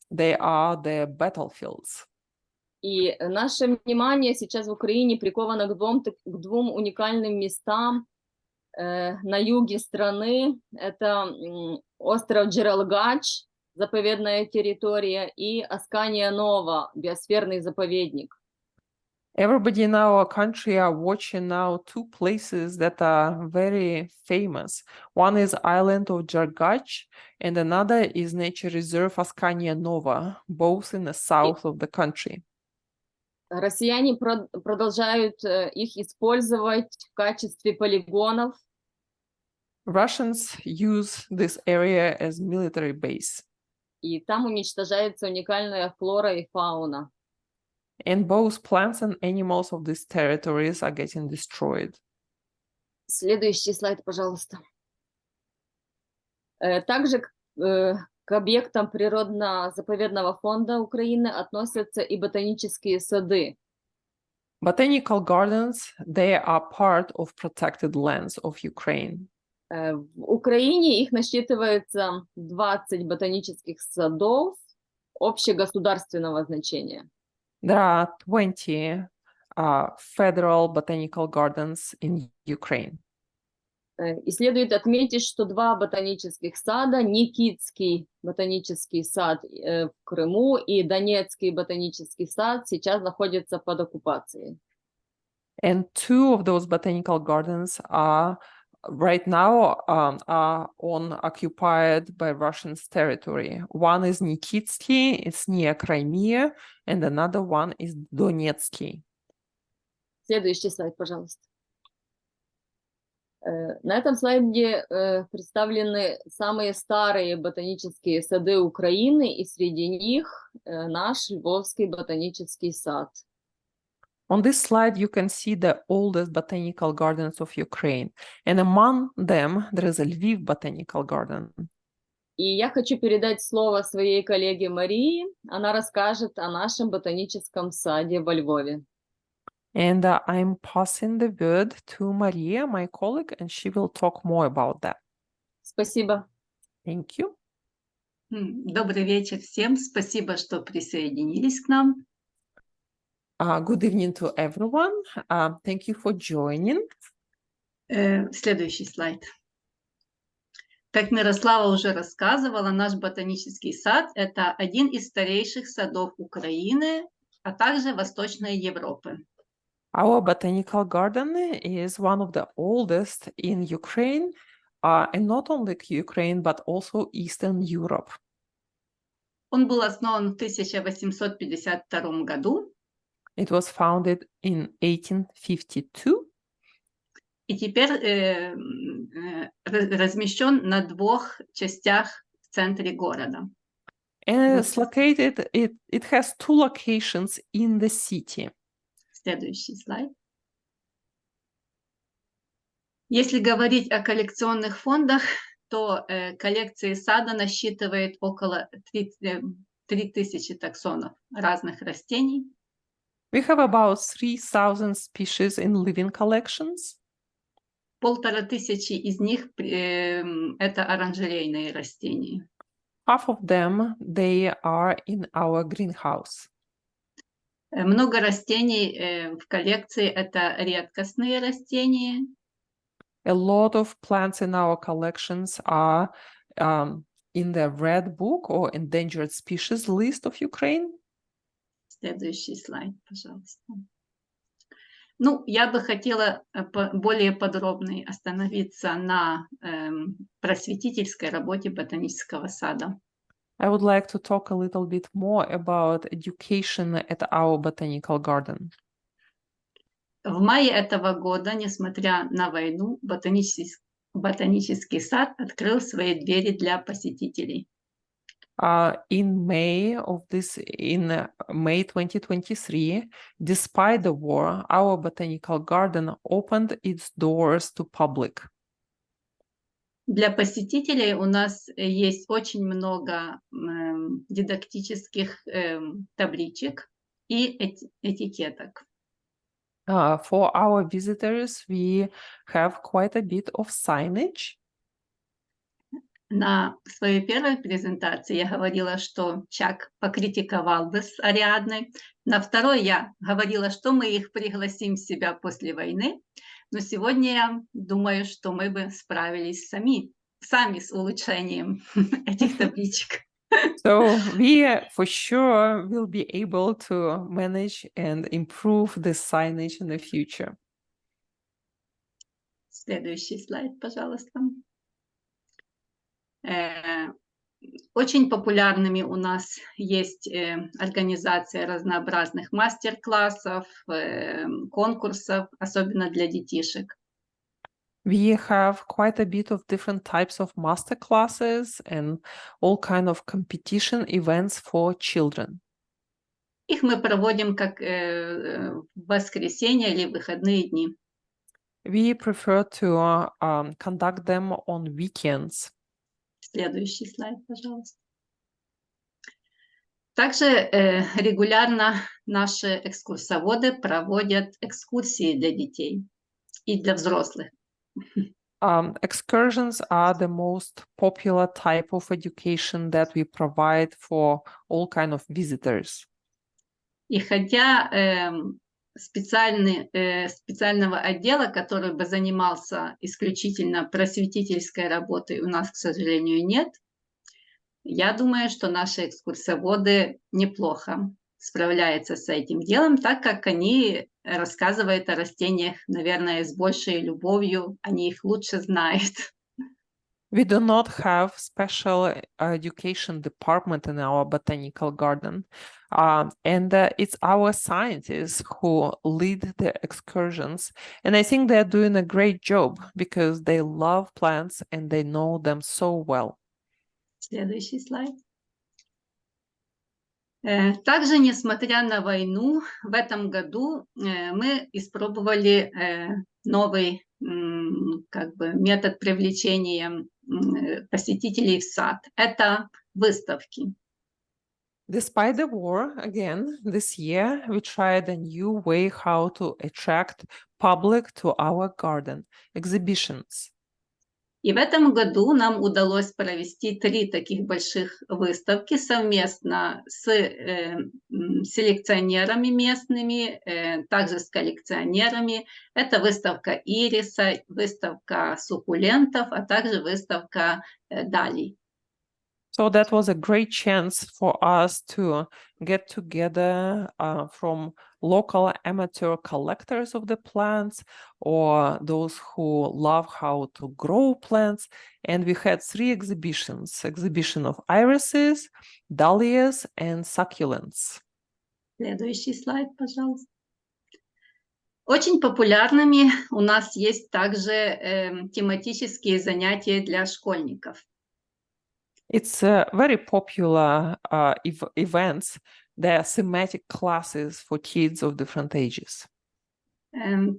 they are the battlefields. И наше внимание сейчас в Украине приковано к двум уникальным местам на юге страны. Это остров Джерелгач, заповедная территория, и Аскания-Нова, биосферный заповедник. Everybody in our country are watching now two places that are very famous. One is island of Jargach, and another is nature reserve Askania Nova, both in the south of the country. Россияне продолжают их использовать в качестве полигонов. Russians use this area as military base. И там уничтожается уникальная флора и фауна. And both plants and animals of these territories are getting destroyed. Следующий слайд, пожалуйста. Также к объектам природно-заповедного фонда Украины относятся и ботанические сады. Botanical gardens, they are part of protected lands of Ukraine. В Украине их насчитывается 20 ботанических садов общегосударственного значения. There are 20 federal botanical gardens in Ukraine. И следует отметить, что 2 ботанических сада, Никитский ботанический сад в Крыму и Донецкий ботанический сад, сейчас находятся под оккупацией. And 2 of those botanical gardens are right now are occupied by Russian's territory. One is Nikitsky, it's near Crimea, and another one is Donetsky. Следующий слайд, пожалуйста. На этом слайде представлены самые старые ботанические сады Украины, и среди них наш Львовский ботанический сад. On this slide, you can see the oldest botanical gardens of Ukraine, and among them there is a Lviv botanical garden. И я хочу передать слово своей коллеге Марии. Она расскажет о нашем ботаническом саде во Львове. And I'm passing the word to Maria, my colleague, and she will talk more about that. Спасибо. Thank you. Добрый вечер всем. Спасибо, что присоединились к нам. Good evening to everyone. Thank you for joining. Следующий слайд. Как Мирослава уже рассказывала, наш ботанический сад – это один из старейших садов Украины, а также Восточной Европы. Our botanical garden is one of the oldest in Ukraine, and not only Ukraine, but also Eastern Europe. Он был основан в 1852 году. It was founded in 1852. И теперь размещен на 2 частях в центре города. And it's located, it has 2 locations in the city. Следующий слайд. Если говорить о коллекционных фондах, то коллекции сада насчитывает около 3000 таксонов разных растений. We have about 3,000 species in living collections. 1500 из них это оранжерейные растения. Half of them, they are in our greenhouse. Много растений в коллекции это редкостные растения. A lot of plants in our collections are in the Red Book or Endangered Species list of Ukraine. Следующий слайд, пожалуйста. Ну, я бы хотела более подробно остановиться на просветительской работе ботанического сада. I would like to talk a little bit more about education at our botanical garden. В мае этого года, несмотря на войну, ботанический сад открыл свои двери для посетителей. In May 2023, despite the war, our botanical garden opened its doors to public. Для посетителей у нас есть очень много дидактических табличек и этикеток. For our visitors, we have quite a bit of signage. На своей первой презентации я говорила, что Чак покритиковал бы с Ариадной. На второй я говорила, что мы их пригласим в себя после войны. Но сегодня я думаю, что мы бы справились сами с улучшением этих табличек. So we for sure will be able to manage and improve the signage in the future. Следующий слайд, пожалуйста. Очень популярными у нас есть организация разнообразных мастер-классов, конкурсов, особенно для детишек. We have quite a bit of different types of master classes and all kind of competition events for children. Их мы проводим как в воскресенье или выходные дни. We prefer to conduct them on weekends. Следующий слайд, пожалуйста. Также регулярно наши экскурсоводы проводят экскурсии для детей и для взрослых. Excursions are the most popular type of education that we provide for all kind of visitors. И хотя специального отдела, который бы занимался исключительно просветительской работой, у нас, к сожалению, нет, я думаю, что наши экскурсоводы неплохо справляются с этим делом, так как они рассказывают о растениях, наверное, с большей любовью, они их лучше знают. We do not have special education department in our botanical garden, and it's our scientists who lead the excursions. And I think they're doing a great job because they love plants and they know them so well. Следующий слайд. Также, несмотря на войну, в этом году мы испробовали новый метод привлечения посетителей в сад. Это выставки. Despite the war, again, this year, we tried a new way how to attract public to our garden, exhibitions. И в этом году нам удалось провести 3 таких больших выставки совместно с селекционерами местными, также с коллекционерами. Это выставка ириса, выставка суккулентов, а также выставка далий. So that was a great chance for us to get together from local amateur collectors of the plants or those who love how to grow plants. And we had 3 exhibitions, exhibition of irises, dahlias, and succulents. Следующий слайд, пожалуйста. Очень популярными у нас есть также тематические занятия для школьников. It's very popular events. There are thematic classes for kids of different ages.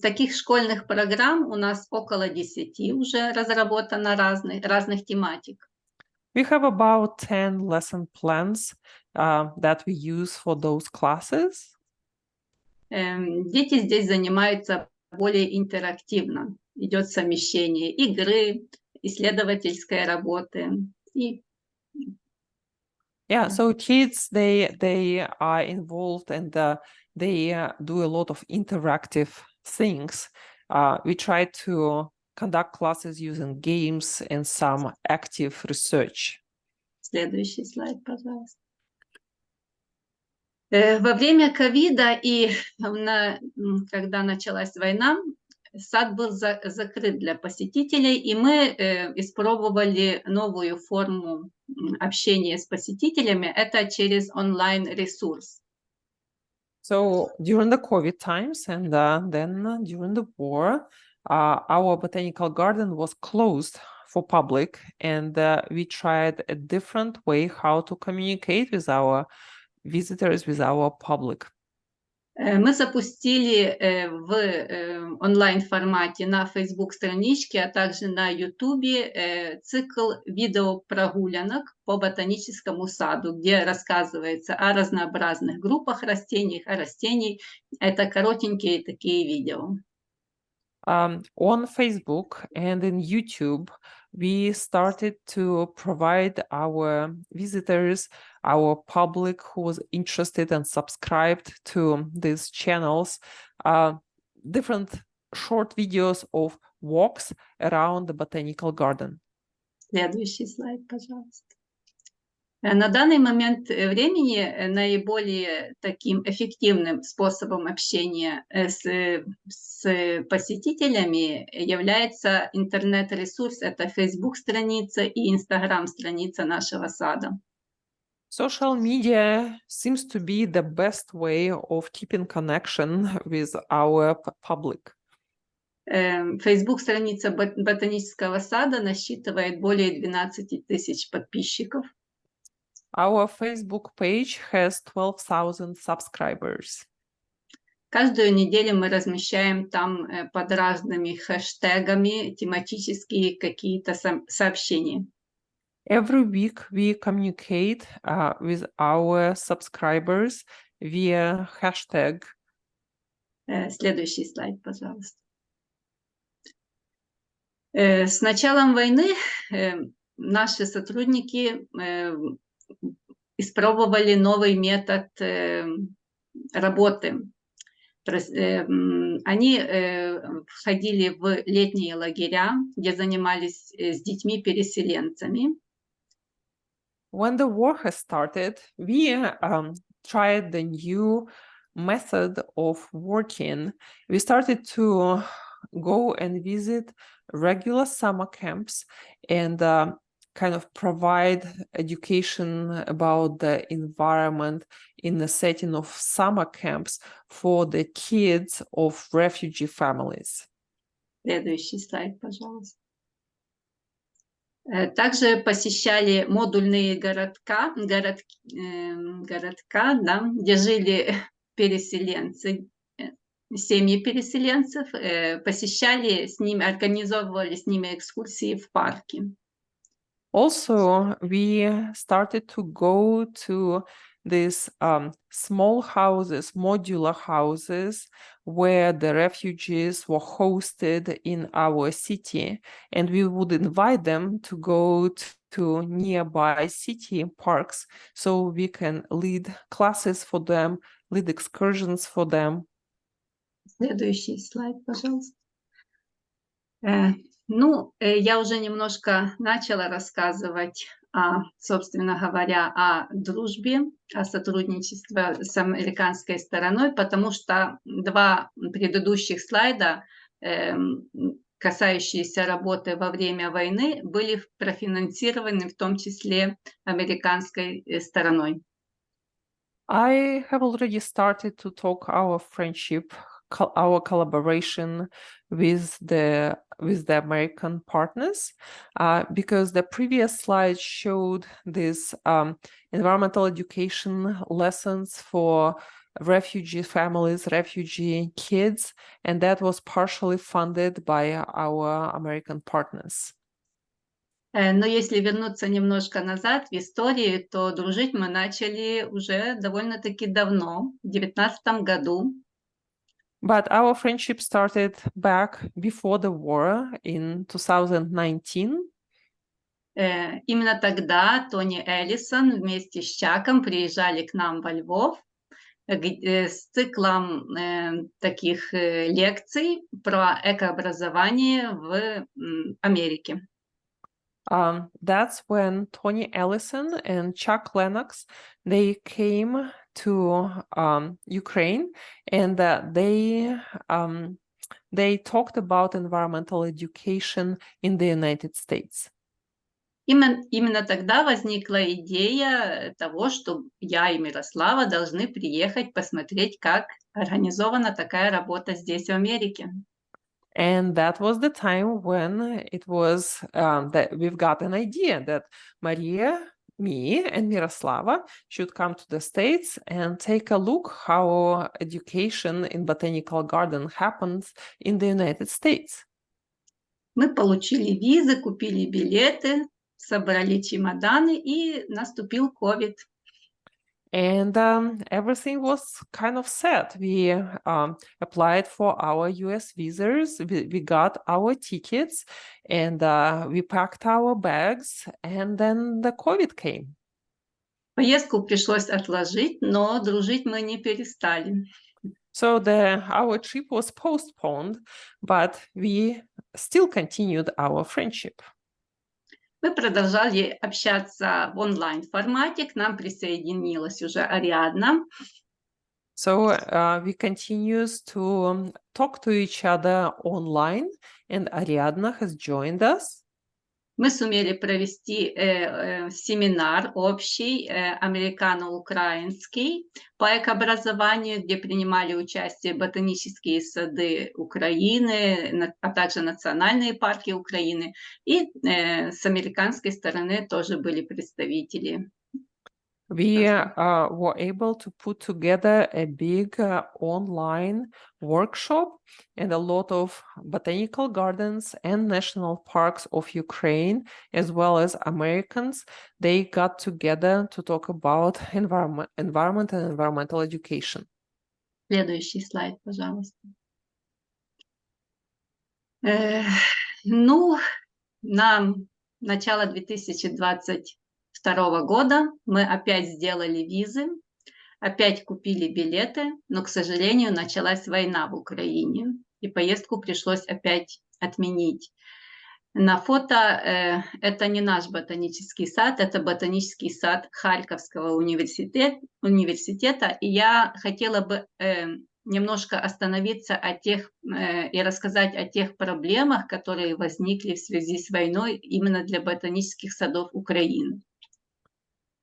Таких школьных программ у нас около 10 уже разработано разных тематик. We have about 10 lesson plans that we use for those classes. Дети здесь занимаются более интерактивно. Идет совмещение игры, исследовательской работы и Yeah, so kids, they are involved and they do a lot of interactive things. We try to conduct classes using games and some active research. Следующий слайд, пожалуйста. Во время ковида и когда началась война, сад был закрыт для посетителей, и мы испробовали новую форму общения с посетителями. Это через онлайн-ресурс. So during the COVID times and then during the war, our botanical garden was closed for public, and we tried a different way how to communicate with our visitors, with our public. Мы запустили в онлайн-формате на Facebook-страничке, а также на YouTube цикл видеопрогулянок по ботаническому саду, где рассказывается о разнообразных группах растений, о растениях. Это коротенькие такие видео. On Facebook and in YouTube, we started to provide our visitors, our public who was interested and subscribed to these channels, different short videos of walks around the botanical garden. Следующий слайд, пожалуйста. На данный момент времени наиболее таким эффективным способом общения с посетителями является интернет-ресурс. Это Facebook-страница и Instagram-страница нашего сада. Social media seems to be the best way of keeping connection with our public. Facebook-страница Ботанического сада насчитывает более 12 тысяч подписчиков. Our Facebook page has 12,000 subscribers. Каждую неделю мы размещаем там под разными хэштегами тематические какие-то сообщения. Every week we communicate with our subscribers via hashtag. Следующий слайд, пожалуйста. С началом войны наши сотрудники испробовали новый метод работы. Они входили в летние лагеря, где занимались с детьми-переселенцами. When the war has started, we tried the new method of working. We started to go and visit regular summer camps and kind of provide education about the environment in the setting of summer camps for the kids of refugee families. Следующий слайд, пожалуйста. Также посещали модульные городка, да, где жили переселенцы, семьи переселенцев, посещали с ними, организовывали с ними экскурсии в парке. Also, we started to go to these small houses, modular houses, where the refugees were hosted in our city, and we would invite them to go to nearby city parks so we can lead classes for them, lead excursions for them. Следующий слайд, пожалуйста. Я уже немножко начала рассказывать, собственно говоря, о дружбе, о сотрудничестве с американской стороной, потому что два предыдущих слайда, касающиеся работы во время войны, были профинансированы в том числе американской стороной. I have already started to talk our friendship, our collaboration with the American partners, because the previous slide showed these environmental education lessons for refugee families, refugee kids, and that was partially funded by our American partners. Но если вернуться немножко назад в историю, то дружить мы начали уже довольно-таки давно, в 2019 году. But our friendship started back before the war in 2019. Именно тогда Тони Эллисон вместе с Чаком приезжали к нам во Львов с циклом таких лекций про экообразование в Америке. That's when Tony Ellison and Chuck Lennox, they came to Ukraine, and they talked about environmental education in the United States. Именно тогда возникла идея того, что я и Мирослава должны приехать посмотреть, как организована такая работа здесь, в Америке. And that was the time when it was that we've got an idea that Maria, me, and Miroslava should come to the States and take a look how education in botanical garden happens in the United States. Мы получили визы, купили билеты, собрали чемоданы, и наступил COVID. And everything was kind of set. We applied for our US visas, we got our tickets, and we packed our bags, and then the COVID came. Поездку пришлось отложить, но дружить мы не перестали. So our trip was postponed, but we still continued our friendship. Мы продолжали общаться в онлайн-формате, к нам присоединилась уже Ариадна. So we continues to talk to each other online, and Ariadna has joined us. Мы сумели провести семинар общий, американо-украинский, по экообразованию, где принимали участие ботанические сады Украины, а также национальные парки Украины. И с американской стороны тоже были представители. We were able to put together a big online workshop, and a lot of botanical gardens and national parks of Ukraine, as well as Americans, they got together to talk about environment and environmental education. Следующий слайд, пожалуйста. Ну, на начало 2022 года мы опять сделали визы, опять купили билеты, но, к сожалению, началась война в Украине, и поездку пришлось опять отменить. На фото это не наш ботанический сад, это ботанический сад Харьковского университета, и я хотела бы немножко остановиться и рассказать о тех проблемах, которые возникли в связи с войной именно для ботанических садов Украины.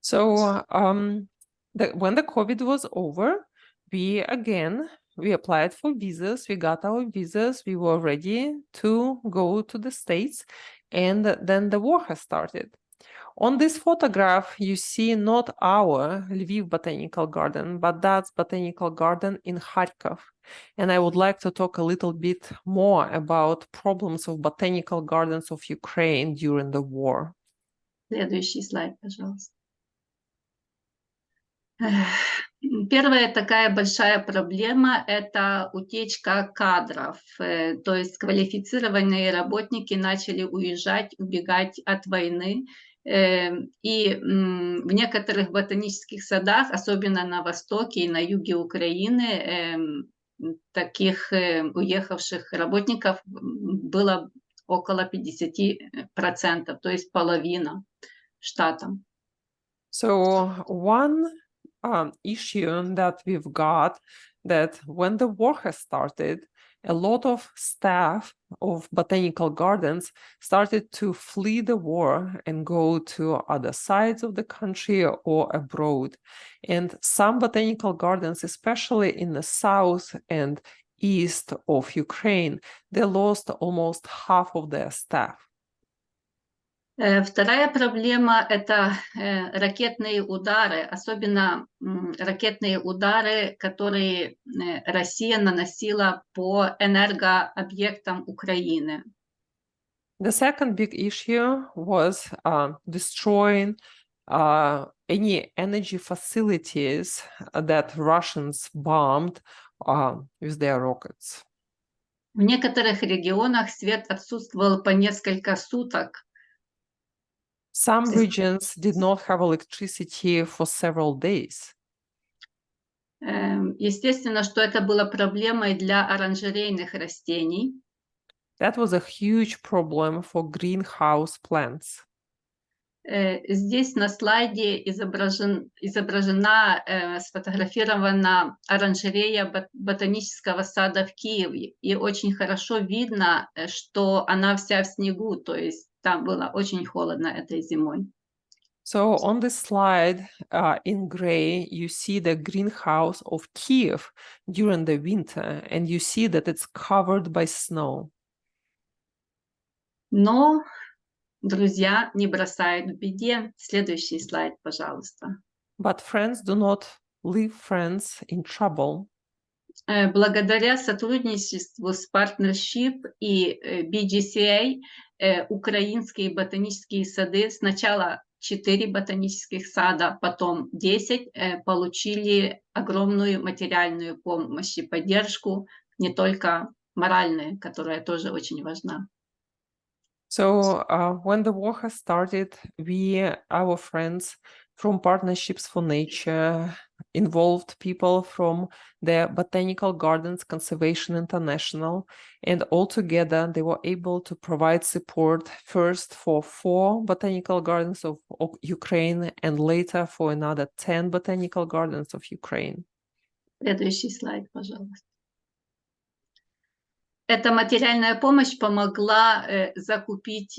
So when the COVID was over, we applied for visas, we got our visas, we were ready to go to the States, and then the war has started. On this photograph, you see not our Lviv Botanical Garden, but that's Botanical Garden in Kharkov. And I would like to talk a little bit more about problems of botanical gardens of Ukraine during the war. Следующий слайд, пожалуйста. Первая такая большая проблема – это утечка кадров. То есть квалифицированные работники начали убегать от войны. И в некоторых ботанических садах, особенно на востоке и на юге Украины, таких уехавших работников было около 50%, то есть половина штата. So one issue that we've got, that when the war has started, a lot of staff of botanical gardens started to flee the war and go to other sides of the country or abroad. And some botanical gardens, especially in the south and east of Ukraine, they lost almost half of their staff. Вторая проблема – это ракетные удары, особенно ракетные удары, которые Россия наносила по энергообъектам Украины. The second big issue was destroying any energy facilities that Russians bombed with their rockets. В некоторых регионах свет отсутствовал по несколько суток. Some regions did not have electricity for several days. Естественно, что это было проблемой для оранжерейных растений. That was a huge problem for greenhouse plants. Здесь на слайде сфотографирована оранжерея ботанического сада в Киеве. И очень хорошо видно, что она вся в снегу, то есть там было очень холодно этой зимой. So on this slide in gray, you see the greenhouse of Kiev during the winter, and you see that it's covered by snow. Но друзья не бросают в беде. Следующий слайд, пожалуйста. But friends do not leave friends in trouble. Благодаря сотрудничеству с Partnership и BGCA украинские ботанические сады, сначала 4 ботанических сада, потом 10, получили огромную материальную помощь и поддержку, не только моральную, которая тоже очень важна. So when the war has started, our friends from Partnerships for Nature involved people from the Botanical Gardens Conservation International, and altogether they were able to provide support first for 4 botanical gardens of Ukraine and later for another 10 botanical gardens of Ukraine. Следующий слайд, пожалуйста. Эта материальная помощь помогла закупить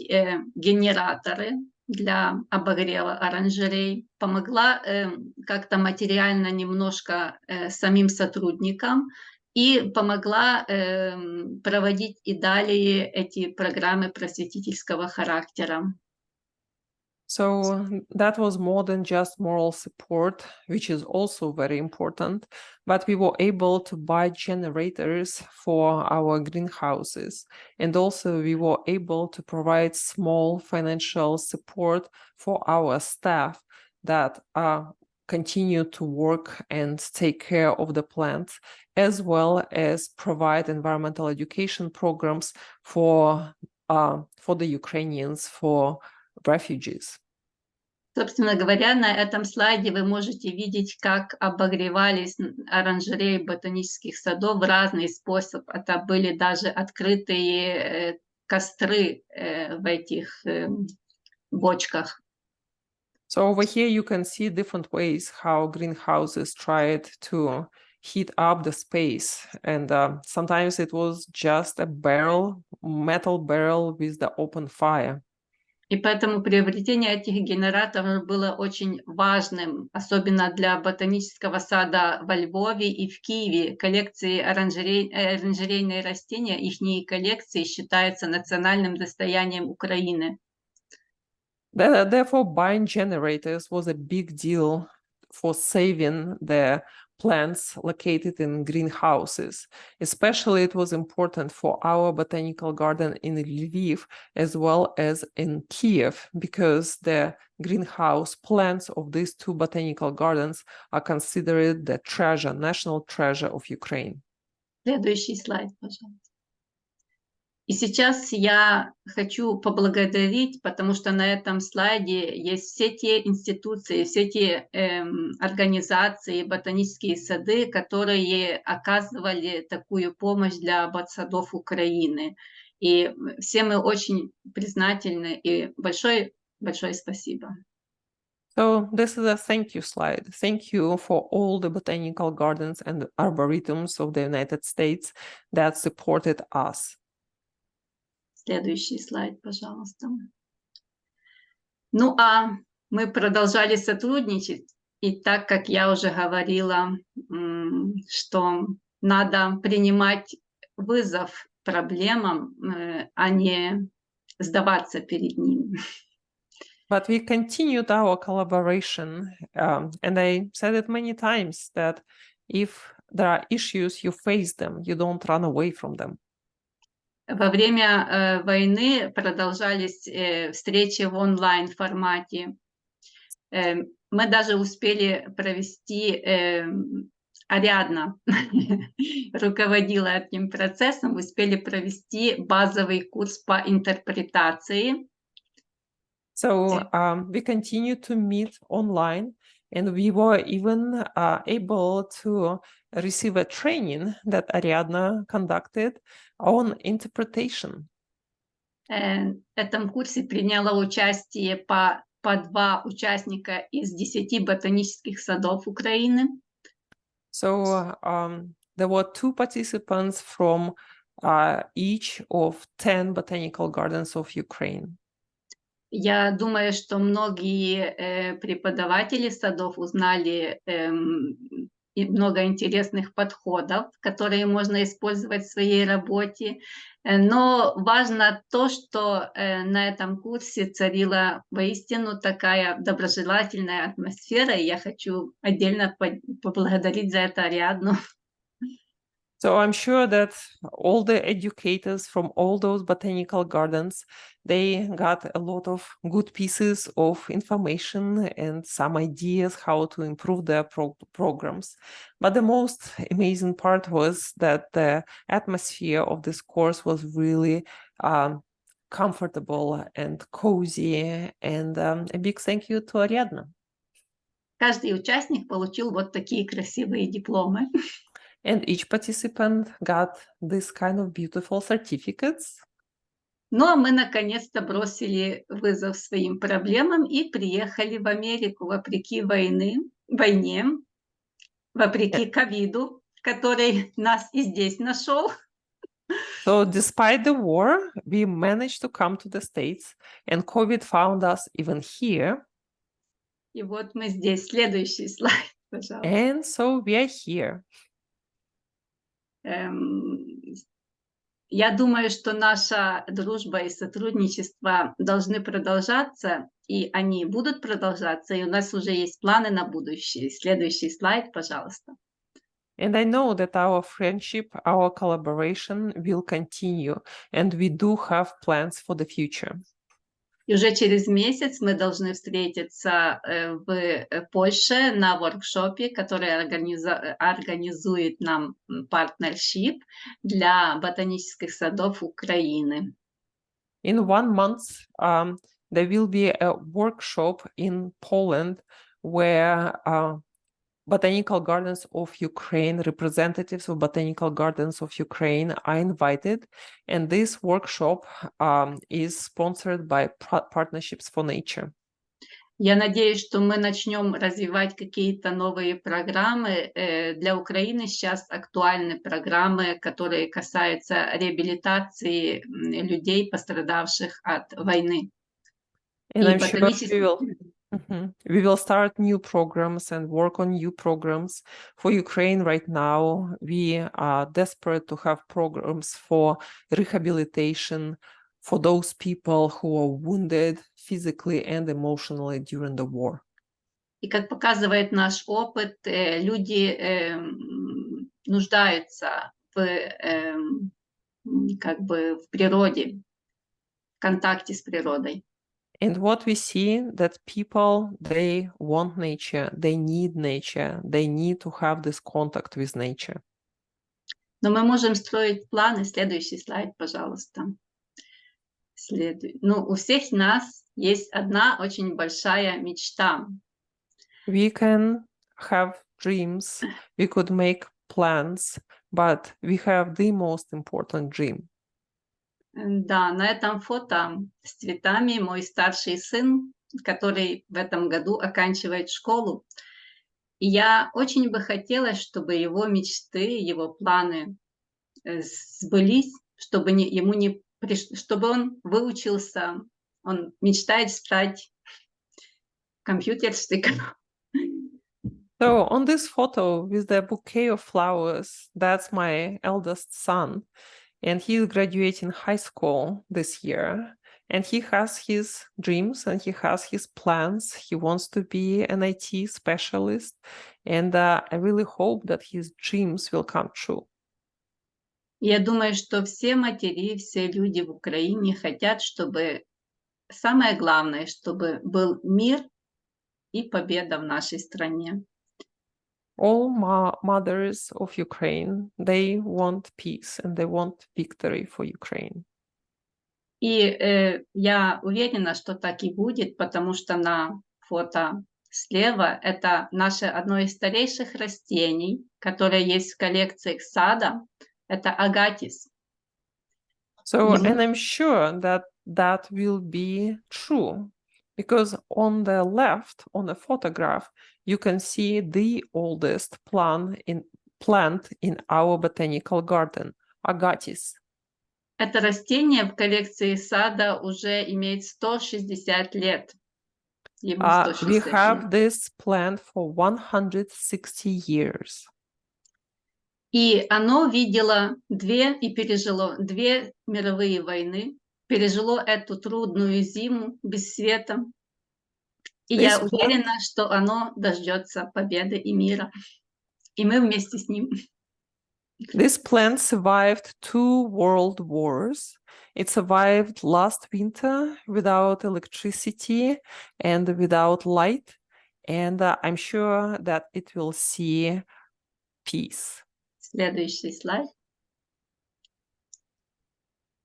генераторы для обогрева оранжерей, помогла как-то материально немножко самим сотрудникам и помогла проводить и далее эти программы просветительского характера. So that was more than just moral support, which is also very important, but we were able to buy generators for our greenhouses. And also we were able to provide small financial support for our staff that continue to work and take care of the plants, as well as provide environmental education programs for the Ukrainians, for refugees. Собственно говоря, на этом слайде вы можете видеть, как обогревались оранжереи ботанических садов в разный способ. Это были даже открытые костры в этих бочках. So over here you can see different ways how greenhouses tried to heat up the space, and sometimes it was just a barrel, metal barrel with the open fire. И поэтому приобретение этих генераторов было очень важным, особенно для ботанического сада во Львове и в Киеве. Коллекции оранжерейные растения, их коллекции считаются национальным достоянием Украины. Therefore, buying generators was a big deal for saving the plants located in greenhouses. Especially it was important for our botanical garden in Lviv as well as in Kiev, because the greenhouse plants of these 2 botanical gardens are considered the treasure, national treasure of Ukraine. Следующий слайд, пожалуйста. И сейчас я хочу поблагодарить, потому что на этом слайде есть все те институции, все те организации, ботанические сады, которые оказывали такую помощь для ботсадов Украины. И все мы очень признательны, и большое спасибо. So this is a thank you slide. Thank you for all the botanical gardens and arboretums of the United States that supported us. Следующий слайд, пожалуйста. Ну, а мы продолжали сотрудничать. И так как я уже говорила, что надо принимать вызов проблемам, а не сдаваться перед ними. But we continued our collaboration, and I said it many times that if there are issues, you face them, you don't run away from them. Во время войны продолжались встречи в онлайн-формате. Мы даже успели провести, Ариадна руководила этим процессом, успели провести базовый курс по интерпретации. So we continue to meet online, and we were even able to receive a training that Ariadna conducted on interpretation. В этом курсе приняло участие по 2 участника из 10 ботанических садов Украины. So there were 2 participants from each of 10 botanical gardens of Ukraine. Я думаю, что многие преподаватели садов узнали много интересных подходов, которые можно использовать в своей работе. Но важно то, что на этом курсе царила воистину такая доброжелательная атмосфера, и я хочу отдельно поблагодарить за это Ариадну. So I'm sure that all the educators from all those botanical gardens, they got a lot of good pieces of information and some ideas how to improve their programs. But the most amazing part was that the atmosphere of this course was really comfortable and cozy. And a big thank you to Ariadna. каждый участник получил вот такие красивые дипломы. And each participant got this kind of beautiful certificates. Ну, а мы наконец-то бросили вызов своим проблемам и приехали в Америку вопреки войне, вопреки ковиду, который нас и здесь нашел. So despite the war, we managed to come to the States, and COVID found us even here. И вот мы здесь. Следующий слайд, пожалуйста. And so we are here. Я думаю, что наша дружба и сотрудничество должны продолжаться, и они будут продолжаться, и у нас уже есть планы на будущее. Следующий слайд, пожалуйста. And I know that our friendship, our collaboration will continue, and we do have plans for the future. И уже через месяц мы должны встретиться в Польше на воркшопе, который организует нам партнершип для ботанических садов Украины. In 1 month, there will be a workshop in Poland where Botanical Gardens of Ukraine, representatives of Botanical Gardens of Ukraine are invited, and this workshop is sponsored by Partnerships for Nature. Я надеюсь, что мы начнем развивать какие-то новые программы. Для Украины сейчас актуальны программы, которые касаются реабилитации людей, пострадавших от войны. And И I'm sure we will start new programs and work on new programs for Ukraine right now. We are desperate to have programs for rehabilitation for those people who are wounded physically and emotionally during the war. И как показывает наш опыт, люди нуждаются в природе, в контакте с природой. And what we see that people, they want nature, they need to have this contact with nature. Но мы можем строить планы. Следующий слайд, пожалуйста. У всех нас есть одна очень большая мечта. We can have dreams, we could make plans, but we have the most important dream. Да, на этом фото с цветами мой старший сын, который в этом году оканчивает школу. И я очень бы хотела, чтобы его мечты, его планы сбылись, чтобы он выучился. Он мечтает стать компьютерщиком. So on this photo with the bouquet of flowers, that's my eldest son. And he is graduating high school this year. And he has his dreams and he has his plans. He wants to be an IT specialist. And I really hope that his dreams will come true. Я думаю, что все матери, все люди в Украине хотят, чтобы самое главное, чтобы был мир и победа в нашей стране. All mothers of Ukraine, they want peace and they want victory for Ukraine. И я уверена, что так и будет, потому что на фото слева это наше одно из старейших растений, которое есть в коллекциях сада. Это агатис. So, and I'm sure that that will be true, because on the left, on the photograph, you can see the oldest plant in our botanical garden, agatis. Это растение в коллекции сада уже имеет 160 лет. Ему 160 We have лет. this plant for 160 years. И оно видело и пережило две мировые войны, пережило эту трудную зиму без света. И я уверена, что оно дождется победы и мира. И мы вместе с ним. This plant survived 2 world wars. It survived last winter without electricity and without light. And I'm sure that it will see peace. Следующий слайд.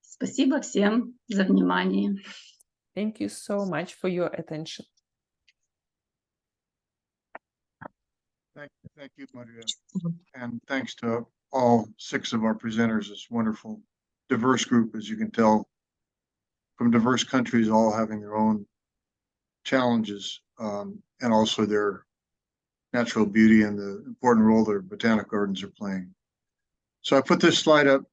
Спасибо всем за внимание. Thank you so much for your attention. Thank you, Maria. And thanks to all 6 of our presenters. It's wonderful, diverse group, as you can tell, from diverse countries, all having their own challenges, and also their natural beauty and the important role their botanic gardens are playing. So I put this slide up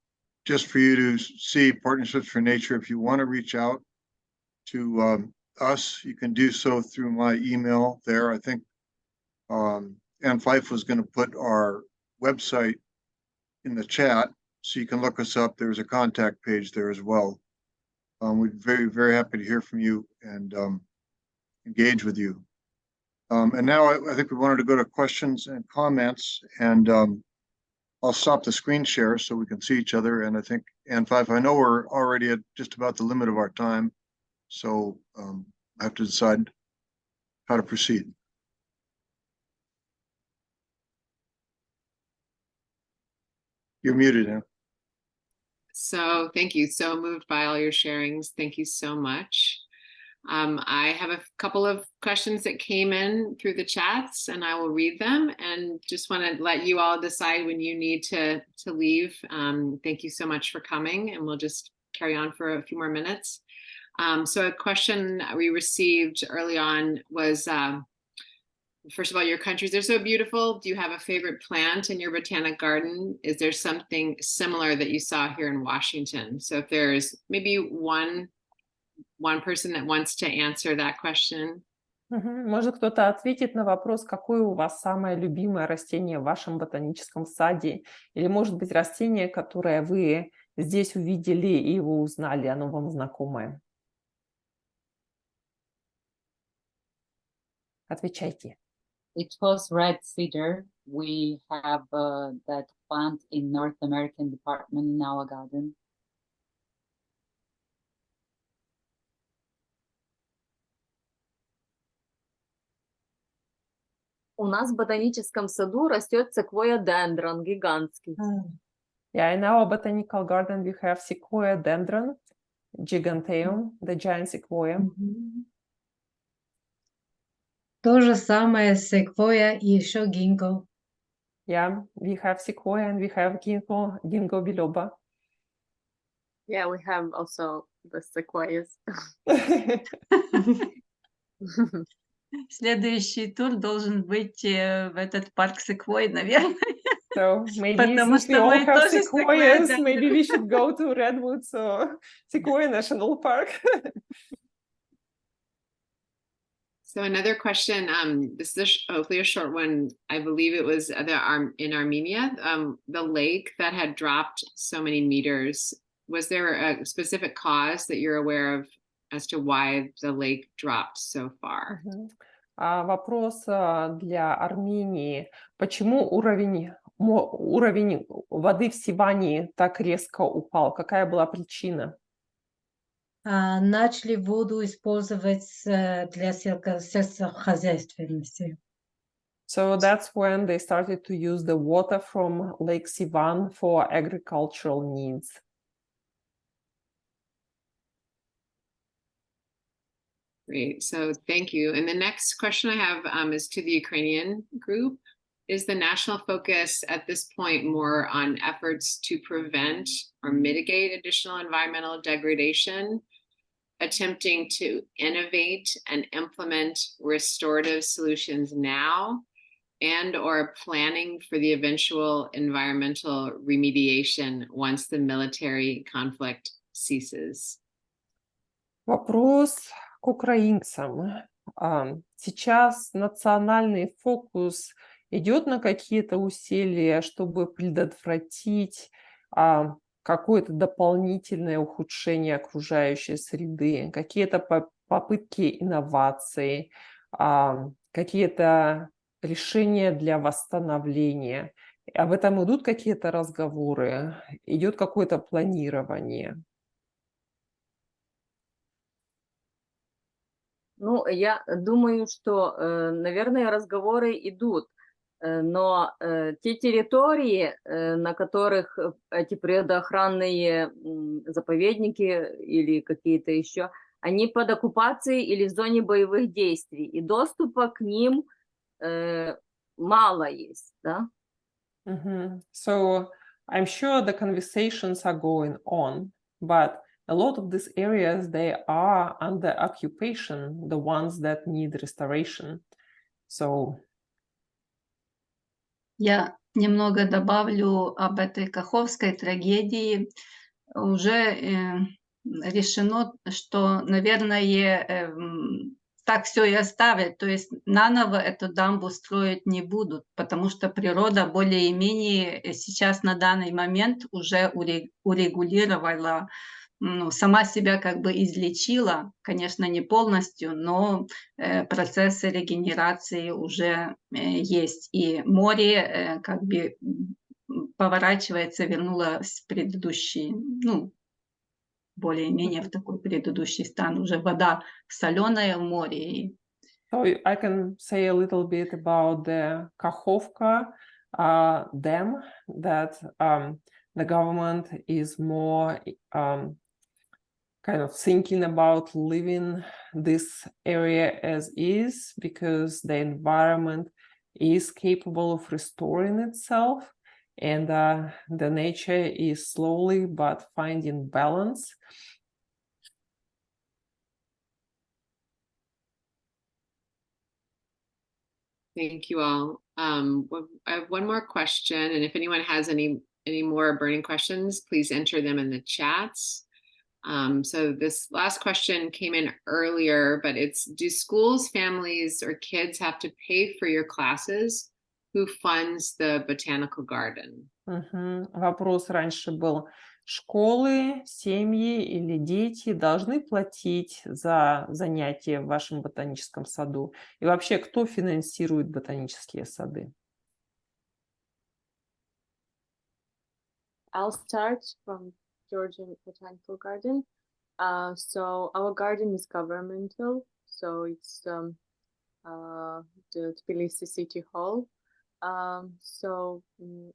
just for you to see Partnerships for Nature. If you want to reach out to us, you can do so through my email there. I think Ann Fife was going to put our website in the chat, so you can look us up. There's a contact page there as well. We'd be very happy to hear from you and engage with you. And now I think we wanted to go to questions and comments, and I'll stop the screen share so we can see each other. And I think, Ann Fife, I know we're already at just about the limit of our time, so I have to decide how to proceed. You're muted, Ann. So thank you. So moved by all your sharings. Thank you so much. I have a couple of questions that came in through the chats, and I will read them, and just want to let you all decide when you need to leave. Thank you so much for coming, and we'll just carry on for a few more minutes. So a question we received early on was, first of all, your countries are so beautiful. Do you have a favorite plant in your botanic garden? Is there something similar that you saw here in Washington? So if there's maybe one person that wants to answer that question. Может, кто-то ответит на вопрос, какое у вас самое любимое растение в вашем ботаническом саде? Или, может быть, растение, которое вы здесь увидели и его узнали, оно вам знакомое? Отвечайте. It was red cedar. We have that plant in North American department in our garden. У нас в ботаническом саду растет секвойя-дендрон гигантский. Yeah, in our botanical garden we have sequoia dendron, giganteum, the giant sequoia. То же самое секвойя и еще гинго. Yeah, we have sequoia and we have ginkgo biloba. Yeah, we have also the sequoias. Следующий тур должен быть в этот парк Секвой, наверное. So maybe Потому since we что all мы have тоже sequoias, секвойя, maybe we should go to Redwood, so Sequoia National Park. So another question, this is hopefully a short one. I believe it was in Armenia, the lake that had dropped so many meters. Was there a specific cause that you're aware of as to why the lake dropped so far? Вопрос для Армении. Почему уровень воды в Сиване так резко упал? Какая была причина? Начали воду использовать для сельскохозяйственности. So that's when they started to use the water from Lake Sivan for agricultural needs. Great, so thank you. And the next question I have is to the Ukrainian group. Is the national focus at this point more on efforts to prevent or mitigate additional environmental degradation, attempting to innovate and implement restorative solutions now, and or planning for the eventual environmental remediation once the military conflict ceases? Вопрос к украинцам. Сейчас национальный фокус идет на какие-то усилия, чтобы предотвратить какое-то дополнительное ухудшение окружающей среды, какие-то попытки инноваций, какие-то решения для восстановления. Об этом идут какие-то разговоры, идет какое-то планирование. Ну, я думаю, что, наверное, разговоры идут, но те территории, на которых эти природоохранные заповедники или какие-то еще, они под оккупацией или в зоне боевых действий, и доступа к ним мало есть, да? So I'm sure the conversations are going on, but a lot of these areas, they are under occupation, the ones that need restoration. So Я немного добавлю об этой Каховской трагедии. Уже решено, что, наверное, так все и оставят. То есть наново эту дамбу строить не будут, потому что природа более-менее сейчас на данный момент уже урегулировала, сама себя как бы излечила, конечно, не полностью, но процессы регенерации уже есть. И море как бы поворачивается, вернулось в предыдущий, более-менее в такой предыдущий стан. Уже вода соленая в море. So I can say a little bit about the Kakhovka dam that the government is more kind of thinking about leaving this area as is because the environment is capable of restoring itself, and the nature is slowly but finding balance. Thank you all. I have one more question, and if anyone has any more burning questions, please enter them in the chats. So this last question came in earlier, but it's, do schools, families, or kids have to pay for your classes? Who funds the botanical garden? Вопрос раньше был: школы, семьи или дети должны платить за занятия в вашем ботаническом саду? И вообще, кто финансирует ботанические сады? I'll start from Georgian Botanical Garden. So our garden is governmental, so it's the Tbilisi City Hall.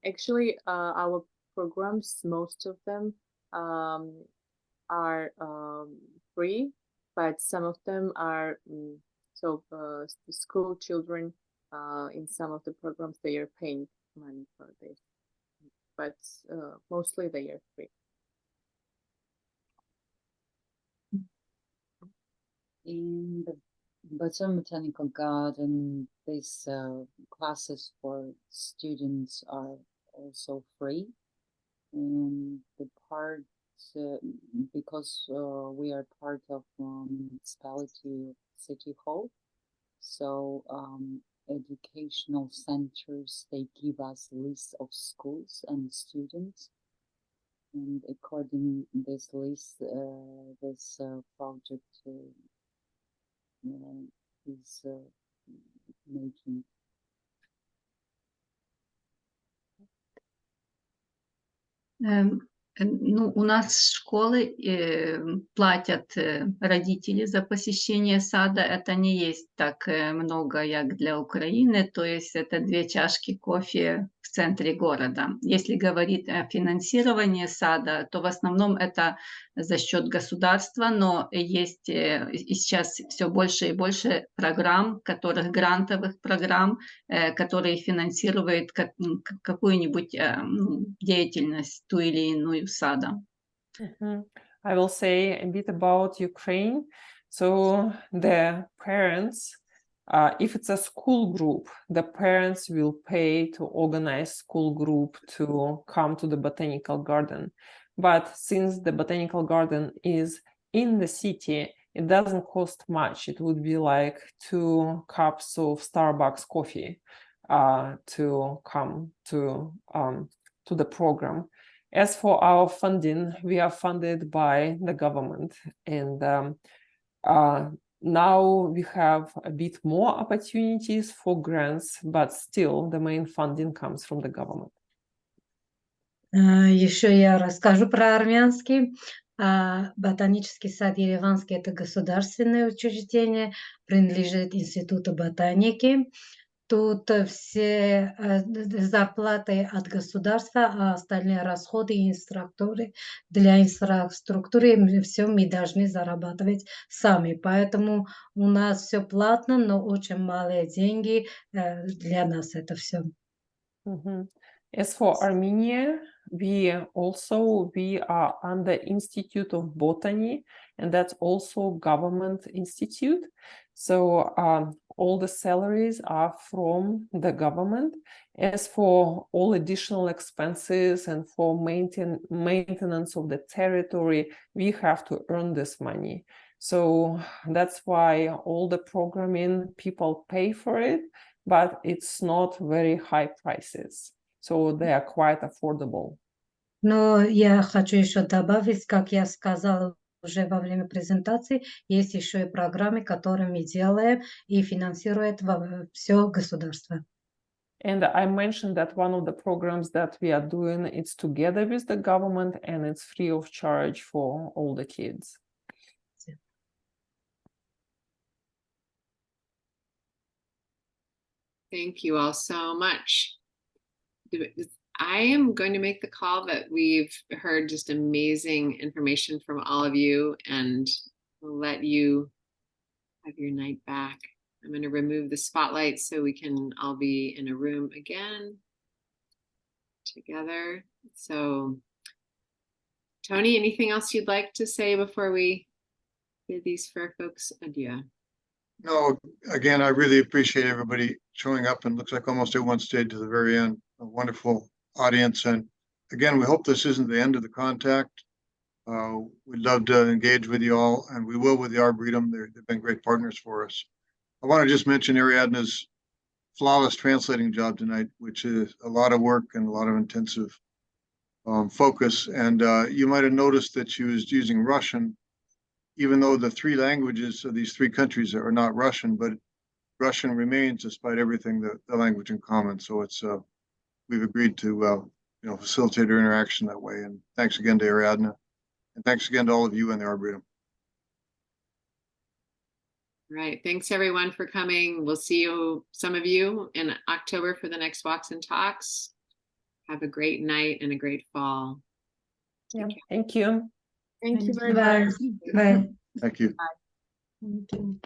Actually, our programs, most of them are free, but some of them are the school children in some of the programs, they are paying money for this, but mostly they are free. In the Botanical Garden, these classes for students are also free. And the part, because we are part of municipality city hall, so educational centers, they give us list of schools and students. And according to this list, this project is making. У нас школы платят родители за посещение сада. Это не есть так много, как для Украины. То есть это 2 чашки кофе в центре города. Если говорить о финансировании сада, то в основном это за счет государства, но есть и сейчас все больше и больше программ, грантовых программ, которые финансируют какую-нибудь деятельность, ту или иную сада. I will say a bit about Ukraine. So the parents, if it's a school group, the parents will pay to organize school group to come to the botanical garden. But since the botanical garden is in the city, it doesn't cost much. It would be like 2 cups of Starbucks coffee to come to the program. As for our funding, we are funded by the government, and now we have a bit more opportunities for grants, but still the main funding comes from the government. Еще я расскажу про армянский. Ботанический сад Ереванский – это государственное учреждение, принадлежит Институту ботаники. Тут все зарплаты от государства, а остальные расходы и инфраструктуры, для инфраструктуры все мы должны зарабатывать сами. Поэтому у нас все платно, но очень малые деньги для нас это все. Mhm. As for Armenia, we are under Institute of Botany, and that's also government institute. So all the salaries are from the government. As for all additional expenses and for maintenance of the territory, we have to earn this money. So that's why all the programming people pay for it, but it's not very high prices. So they are quite affordable. Но я хочу еще добавить, как я сказала уже во время презентации, есть еще и программы, которые мы делаем и финансирует все государство. And I mentioned that one of the programs that we are doing is together with the government, and it's free of charge for all the kids. Thank you all so much. I am going to make the call that we've heard just amazing information from all of you, and we'll let you have your night back. I'm going to remove the spotlight so we can all be in a room again together. So, Tony, anything else you'd like to say before we bid these fair folks adieu? No, again, I really appreciate everybody showing up, and looks like almost everyone stayed to the very end. A wonderful audience. And again, we hope this isn't the end of the contact. We'd love to engage with you all, and we will with the Arboretum. They've been great partners for us. I want to just mention Ariadne's flawless translating job tonight, which is a lot of work and a lot of intensive focus. And you might have noticed that she was using Russian, even though the three languages of these three countries are not Russian, but Russian remains, despite everything, the language in common. So it's we've agreed to facilitate our interaction that way. And thanks again to Ariadne, and thanks again to all of you in the Arboretum. Right. Thanks everyone for coming. We'll see you, some of you, in October for the next Walks and Talks. Have a great night and a great fall. Yeah. Thank you. Thank you very Bye. much. Bye. Thank you. Thank you.